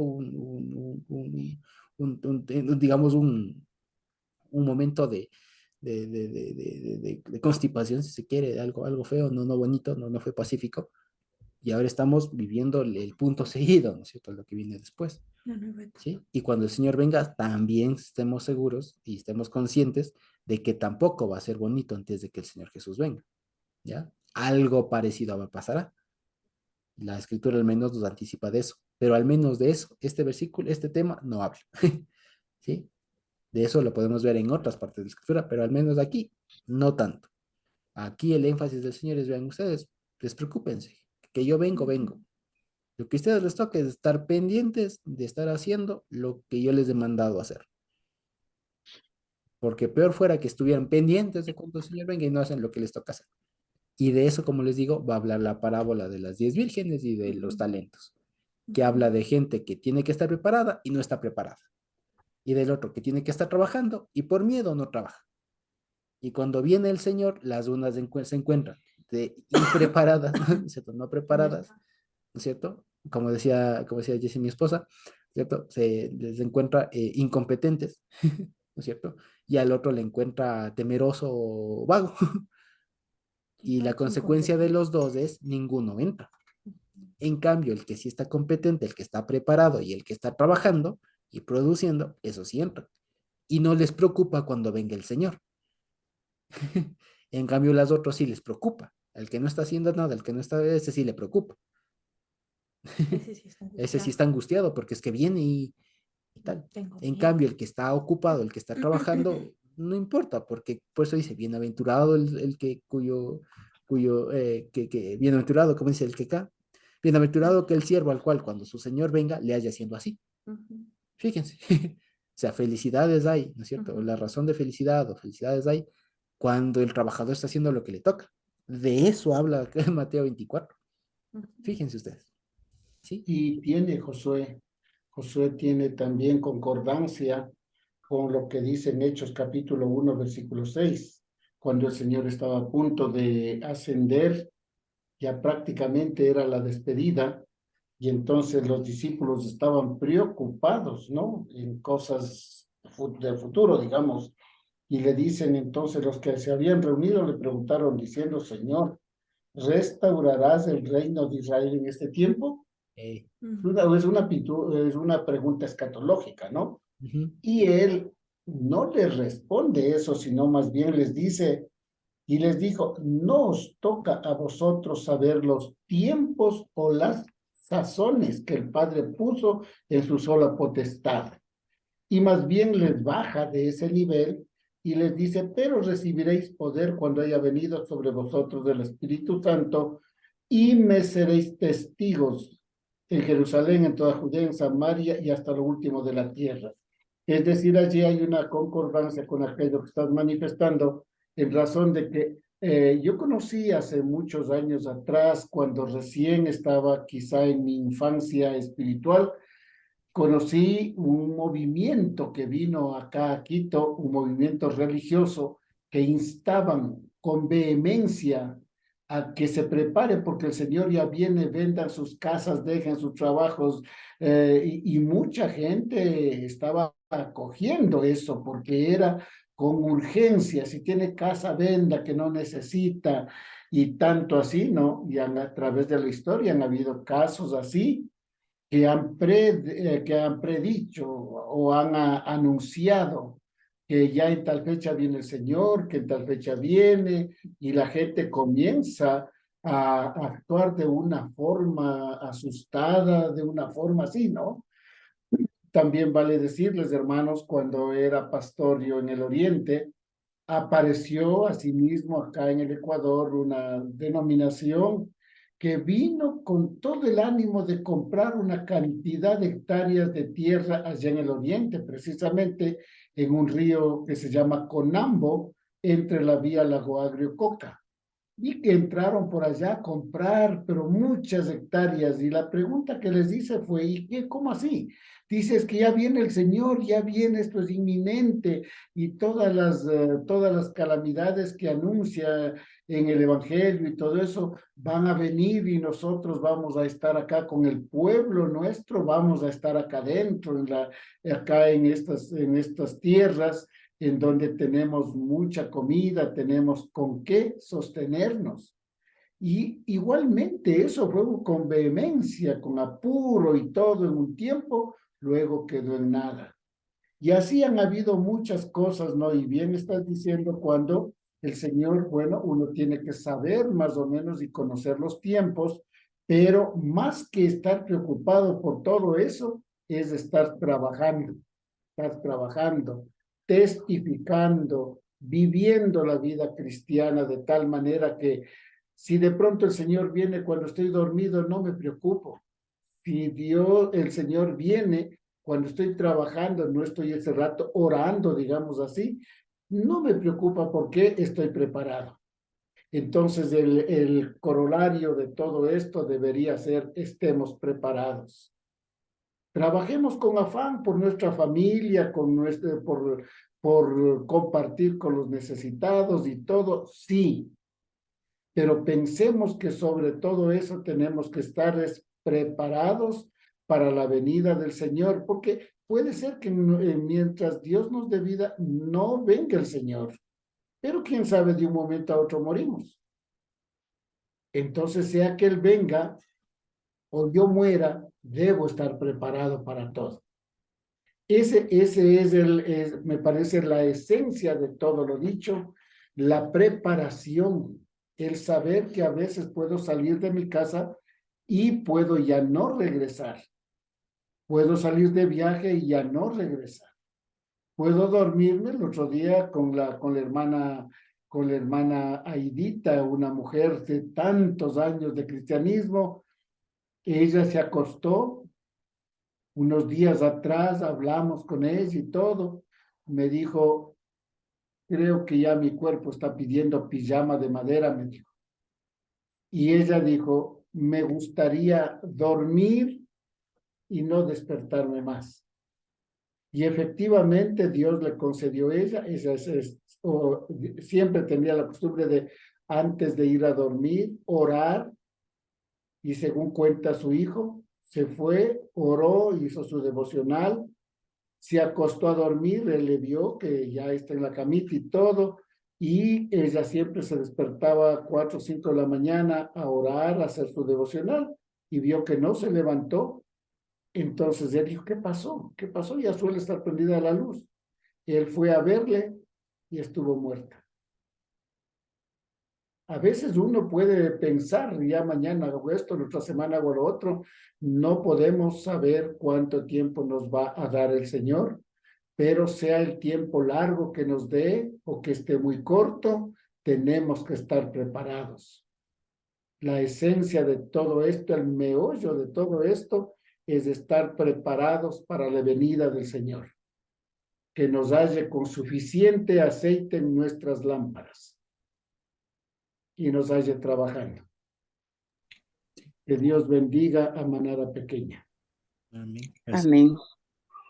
digamos, un momento de constipación, si se quiere, algo feo, no bonito, no fue pacífico. Y ahora estamos viviendo el punto seguido, ¿no es cierto? Lo que viene después. ¿Sí? Y cuando el Señor venga, también estemos seguros y estemos conscientes de que tampoco va a ser bonito antes de que el Señor Jesús venga. ¿Ya? Algo parecido pasará. La escritura al menos nos anticipa de eso, pero al menos de eso, este versículo, este tema no habla. ¿Sí? De eso lo podemos ver en otras partes de la escritura, pero al menos aquí, no tanto. Aquí el énfasis del Señor es, vean ustedes, despreocúpense, que yo vengo. Lo que a ustedes les toca es estar pendientes de estar haciendo lo que yo les he mandado hacer. Porque peor fuera que estuvieran pendientes de cuando el Señor venga y no hacen lo que les toca hacer. Y de eso, como les digo, va a hablar la parábola de las 10 vírgenes y de los talentos, que habla de gente que tiene que estar preparada y no está preparada. Y del otro que tiene que estar trabajando y por miedo no trabaja. Y cuando viene el Señor, las unas se encuentran de impreparadas, ¿no es cierto? No preparadas, ¿no es cierto? Como decía Jessie, mi esposa, ¿cierto? Se les encuentra incompetentes, ¿no es cierto? Y al otro le encuentra temeroso o vago. Y la consecuencia de los dos es ninguno entra. En cambio, el que sí está competente, el que está preparado y el que está trabajando y produciendo, eso sí entra. Y no les preocupa cuando venga el Señor. En cambio, las otras sí les preocupa. El que no está haciendo nada, el que no está, ese sí le preocupa. Ese sí está angustiado porque es que viene y tal. En cambio, el que está ocupado, el que está trabajando, no importa, porque por eso dice, bienaventurado el que bienaventurado, como dice el que acá, bienaventurado que el siervo al cual cuando su señor venga le haya haciendo así. Fíjense, o sea, felicidades hay, ¿no es cierto? La razón de felicidad o felicidades hay cuando el trabajador está haciendo lo que le toca. De eso habla Mateo 24. Fíjense ustedes. ¿Sí? Y tiene Josué tiene también concordancia con lo que dice en Hechos capítulo 1, versículo 6, cuando el Señor estaba a punto de ascender, ya prácticamente era la despedida, y entonces los discípulos estaban preocupados, ¿no? En cosas del futuro, digamos, y le dicen entonces los que se habían reunido, le preguntaron diciendo, Señor, ¿restaurarás el reino de Israel en este tiempo? Eh, Es una pregunta escatológica, ¿no? ujú. Y él no les responde eso, sino más bien les dice, y les dijo, no os toca a vosotros saber los tiempos o las sazones que el Padre puso en su sola potestad. Y más bien les baja de ese nivel y les dice, pero recibiréis poder cuando haya venido sobre vosotros el Espíritu Santo y me seréis testigos en Jerusalén, en toda Judea, en Samaria y hasta lo último de la tierra. Es decir, allí hay una concordancia con aquello que estás manifestando en razón de que yo conocí hace muchos años atrás, cuando recién estaba quizá en mi infancia espiritual, conocí un movimiento que vino acá a Quito, un movimiento religioso que instaban con vehemencia a que se prepare porque el Señor ya viene, vendan sus casas, dejen sus trabajos, y mucha gente estaba acogiendo eso porque era con urgencia, si tiene casa, venda, que no necesita, y tanto así, ¿no? Y a través de la historia han habido casos así, que han predicho o han anunciado que ya en tal fecha viene el Señor, que en tal fecha viene, y la gente comienza a actuar de una forma asustada, de una forma así, ¿no? También vale decirles, hermanos, cuando era pastor yo en el Oriente, apareció asimismo acá en el Ecuador una denominación que vino con todo el ánimo de comprar una cantidad de hectáreas de tierra allá en el Oriente, precisamente en un río que se llama Conambo, entre la vía Lago Agrio Coca. Y que entraron por allá a comprar, pero muchas hectáreas. Y la pregunta que les hice fue, ¿y qué? ¿Cómo así? Dices que ya viene el Señor, ya viene, esto es inminente, y todas las calamidades que anuncia en el Evangelio y todo eso van a venir y nosotros vamos a estar acá con el pueblo nuestro, vamos a estar acá dentro, acá en estas tierras en donde tenemos mucha comida, tenemos con qué sostenernos. Y igualmente eso fue con vehemencia, con apuro y todo en un tiempo, luego quedó en nada. Y así han habido muchas cosas, ¿no? Y bien estás diciendo cuando el Señor, bueno, uno tiene que saber más o menos y conocer los tiempos, pero más que estar preocupado por todo eso, es estar trabajando, testificando, viviendo la vida cristiana de tal manera que si de pronto el Señor viene cuando estoy dormido, no me preocupo. Si el Señor viene cuando estoy trabajando, no estoy ese rato orando, digamos así, no me preocupa porque estoy preparado. Entonces el corolario de todo esto debería ser: estemos preparados. Trabajemos con afán por nuestra familia, por compartir con los necesitados y todo, sí, pero pensemos que sobre todo eso tenemos que estar preparados para la venida del Señor, porque puede ser que mientras Dios nos dé vida, no venga el Señor, pero quién sabe, de un momento a otro morimos. Entonces, sea que Él venga o yo muera, debo estar preparado para todo. Ese me parece la esencia de todo lo dicho, la preparación, el saber que a veces puedo salir de mi casa y puedo ya no regresar. Puedo salir de viaje y ya no regresar. Puedo dormirme. El otro día con la hermana Aidita, una mujer de tantos años de cristianismo, ella se acostó. Unos días atrás hablamos con ella y todo. Me dijo, creo que ya mi cuerpo está pidiendo pijama de madera, me dijo. Y ella dijo, me gustaría dormir y no despertarme más. Y efectivamente Dios le concedió ella siempre tenía la costumbre de, antes de ir a dormir, orar, y según cuenta su hijo, se fue, oró, hizo su devocional, se acostó a dormir, él le vio que ya está en la camita y todo, y ella siempre se despertaba a 4 o 5 de la mañana a orar, a hacer su devocional, y vio que no se levantó. Entonces él dijo, ¿qué pasó? ¿Qué pasó? Ya suele estar prendida la luz. Él fue a verle y estuvo muerta. A veces uno puede pensar, ya mañana hago esto, la otra semana hago lo otro. No podemos saber cuánto tiempo nos va a dar el Señor, pero sea el tiempo largo que nos dé o que esté muy corto, tenemos que estar preparados. La esencia de todo esto, el meollo de todo esto, es estar preparados para la venida del Señor. Que nos halle con suficiente aceite en nuestras lámparas y nos halle trabajando. Que Dios bendiga a manada pequeña. Amén. Amén.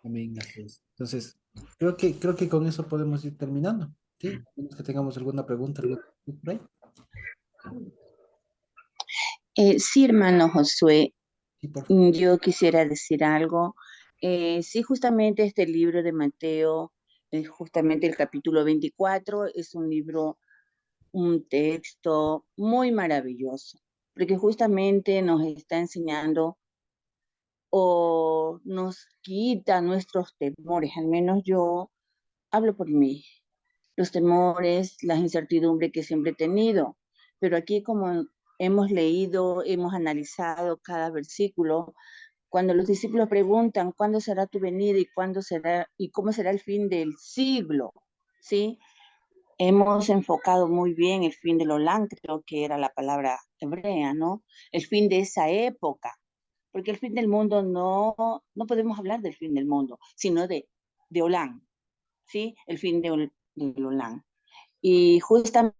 Amén, así es. Entonces, creo que con eso podemos ir terminando. ¿Sí? A menos que tengamos alguna pregunta, por ahí. Sí, hermano Josué, Sí, por favor. yo quisiera decir algo. Sí, justamente este libro de Mateo, justamente el capítulo 24, es un libro, un texto muy maravilloso, porque justamente nos está enseñando o nos quita nuestros temores, al menos yo hablo por mí, los temores, las incertidumbres que siempre he tenido. Pero aquí como hemos leído, hemos analizado cada versículo, cuando los discípulos preguntan cuándo será tu venida y cuándo será y cómo será el fin del siglo, ¿sí? Hemos enfocado muy bien el fin del Olam, creo que era la palabra hebrea, ¿no? El fin de esa época, porque el fin del mundo no podemos hablar del fin del mundo, sino de Olam, ¿sí? El fin del Olam. Y justamente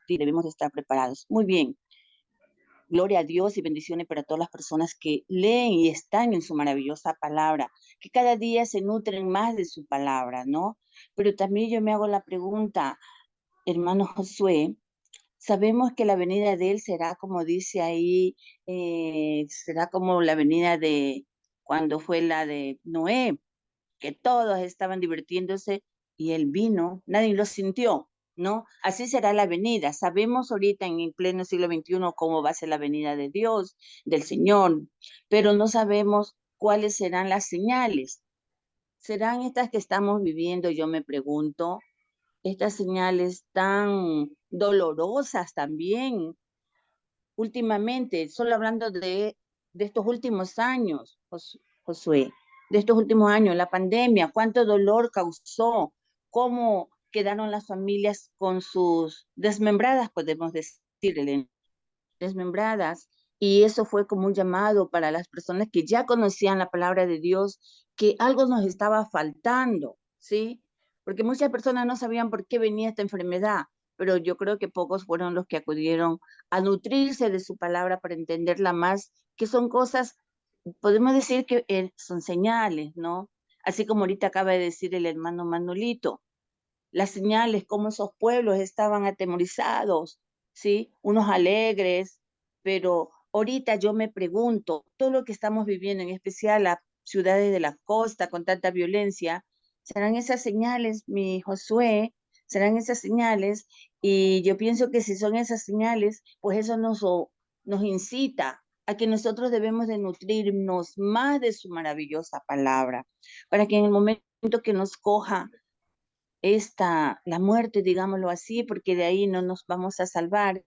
debemos de estar preparados. Muy bien. Gloria a Dios y bendiciones para todas las personas que leen y están en su maravillosa palabra, que cada día se nutren más de su palabra, ¿no? Pero también yo me hago la pregunta, hermano Josué, sabemos que la venida de él será como dice ahí, será como la venida de cuando fue la de Noé, que todos estaban divirtiéndose y él vino, nadie lo sintió, ¿no? Así será la venida. Sabemos ahorita en el pleno siglo XXI cómo va a ser la venida de Dios, del Señor, pero no sabemos cuáles serán las señales. ¿Serán estas que estamos viviendo? Yo me pregunto, estas señales tan dolorosas también, últimamente, solo hablando de estos últimos años, Josué, de estos últimos años, la pandemia, cuánto dolor causó, cómo quedaron las familias con sus desmembradas, podemos decir, desmembradas, y eso fue como un llamado para las personas que ya conocían la palabra de Dios, que algo nos estaba faltando, ¿sí? Porque muchas personas no sabían por qué venía esta enfermedad, pero yo creo que pocos fueron los que acudieron a nutrirse de su palabra para entenderla más, que son cosas, podemos decir que son señales, ¿no? Así como ahorita acaba de decir el hermano Manolito, las señales, cómo esos pueblos estaban atemorizados, ¿sí? Unos alegres, pero ahorita yo me pregunto, todo lo que estamos viviendo, en especial las ciudades de la costa con tanta violencia, ¿serán esas señales, mi Josué? ¿Serán esas señales? Y yo pienso que si son esas señales, pues eso nos incita a que nosotros debemos de nutrirnos más de su maravillosa palabra, para que en el momento que nos coja la muerte, digámoslo así, porque de ahí no nos vamos a salvar.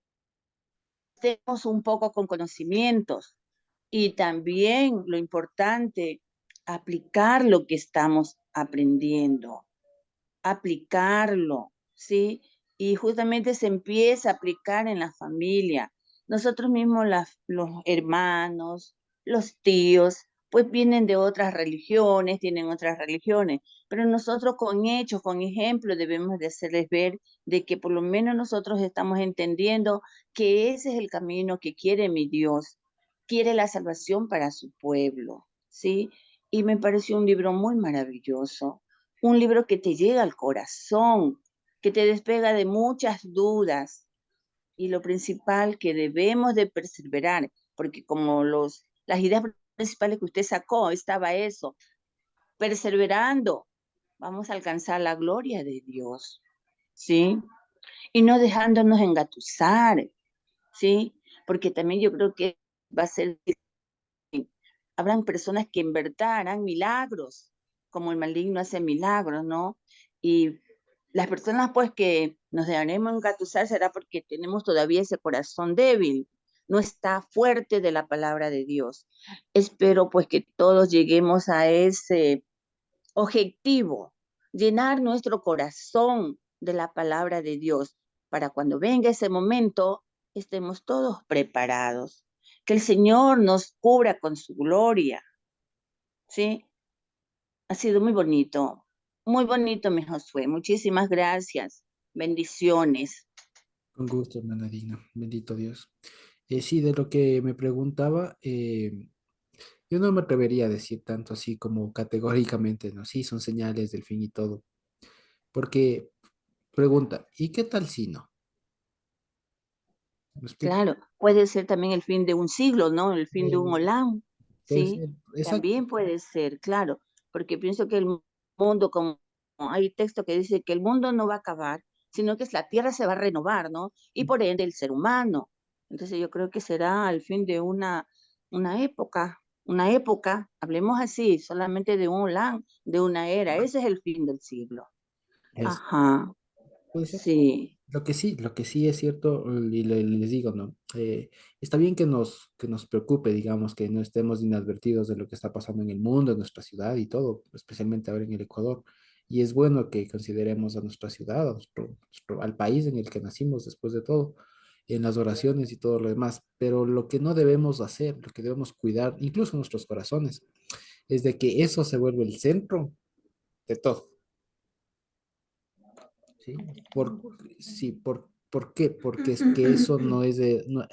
Estemos un poco con conocimientos y también lo importante, aplicar lo que estamos aprendiendo, aplicarlo, ¿sí? Y justamente se empieza a aplicar en la familia. Nosotros mismos, los hermanos, los tíos, pues vienen de otras religiones, tienen otras religiones, pero nosotros con hechos, con ejemplos, debemos de hacerles ver de que por lo menos nosotros estamos entendiendo que ese es el camino que quiere mi Dios, quiere la salvación para su pueblo, ¿sí? Y me pareció un libro muy maravilloso, un libro que te llega al corazón, que te despega de muchas dudas y lo principal que debemos de perseverar, porque como las ideas principales que usted sacó, estaba eso, perseverando, vamos a alcanzar la gloria de Dios, ¿sí? Y no dejándonos engatusar, ¿sí? Porque también yo creo que va a ser, habrán personas que en verdad harán milagros, como el maligno hace milagros, ¿no? Y Las personas pues que nos dejaremos engatusar será porque tenemos todavía ese corazón débil, no está fuerte de la palabra de Dios. Espero pues que todos lleguemos a ese objetivo, llenar nuestro corazón de la palabra de Dios para cuando venga ese momento estemos todos preparados. Que el Señor nos cubra con su gloria, ¿sí? Ha sido muy bonito, mi Josué. Muchísimas gracias. Bendiciones. Con gusto, hermana Dina. Bendito Dios. Sí, de lo que me preguntaba, yo no me atrevería a decir tanto así como categóricamente, ¿no? Sí, son señales del fin y todo. Porque pregunta, ¿y qué tal si no? ¿Me explico? Claro, puede ser también el fin de un siglo, ¿no? El fin de un Eh, Olam, puede ¿sí? ser, exacto. También puede ser, claro, porque pienso que el mundo, como hay texto que dice que el mundo no va a acabar, sino que la tierra se va a renovar, ¿no? Y por ende el ser humano. Entonces yo creo que será el fin de una época, hablemos así, solamente de un Olam, de una era. Ese es el fin del siglo. Es, Ajá, puede ser. sí, Lo que sí es cierto, y les digo, ¿no? Está bien que nos preocupe, digamos, que no estemos inadvertidos de lo que está pasando en el mundo, en nuestra ciudad y todo, especialmente ahora en el Ecuador. Y es bueno que consideremos a nuestra ciudad, al país en el que nacimos después de todo, en las oraciones y todo lo demás. Pero lo que no debemos hacer, lo que debemos cuidar, incluso nuestros corazones, es de que eso se vuelve el centro de todo. ¿Sí? Sí, ¿por qué? Porque es que eso no es de, no,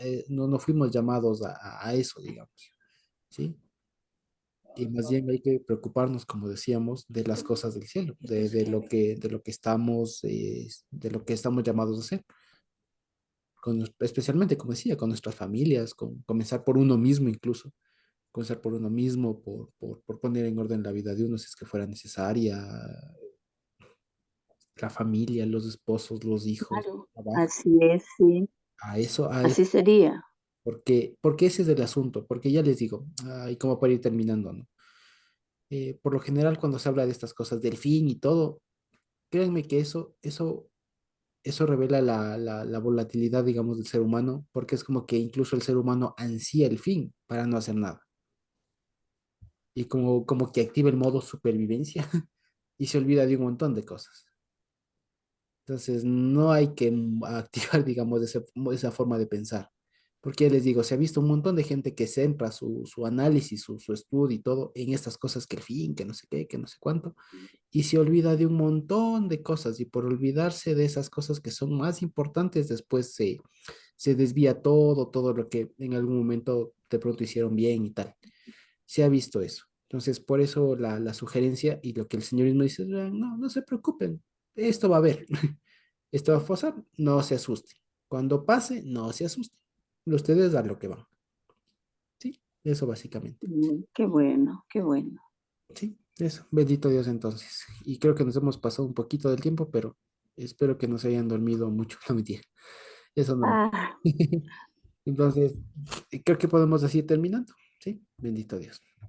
no fuimos llamados a eso, digamos, ¿sí? Y más bien hay que preocuparnos, como decíamos, de las cosas del cielo, de lo que estamos llamados a hacer, especialmente, como decía, con nuestras familias, con comenzar por uno mismo incluso, comenzar por uno mismo, por poner en orden la vida de uno si es que fuera necesaria, la familia, los esposos, los hijos, claro, el trabajo, así es, sí, a eso. así sería. Porque ese es el asunto, porque ya les digo, y como para ir terminando, ¿no? Por lo general, cuando se habla de estas cosas del fin y todo, créanme que eso revela la volatilidad, digamos, del ser humano, porque es como que incluso el ser humano ansía el fin para no hacer nada. Y como que activa el modo supervivencia y se olvida de un montón de cosas. Entonces, no hay que activar, digamos, esa forma de pensar. Porque ya les digo, se ha visto un montón de gente que centra su análisis, su estudio y todo en estas cosas que el fin, que no sé qué, que no sé cuánto, y se olvida de un montón de cosas. Y por olvidarse de esas cosas que son más importantes, después se desvía todo lo que en algún momento de pronto hicieron bien y tal. Se ha visto eso. Entonces, por eso la sugerencia y lo que el Señor mismo dice, no, no se preocupen, esto va a haber. Esto va a pasar, no se asusten. Cuando pase, no se asusten. Ustedes dan lo que van. Sí, eso básicamente. Qué bueno, qué bueno. Sí, eso. Bendito Dios entonces. Y creo que nos hemos pasado un poquito del tiempo, pero espero que no se hayan dormido mucho. No mentira. Eso no. Ah, Entonces, creo que podemos así terminando. Sí, bendito Dios.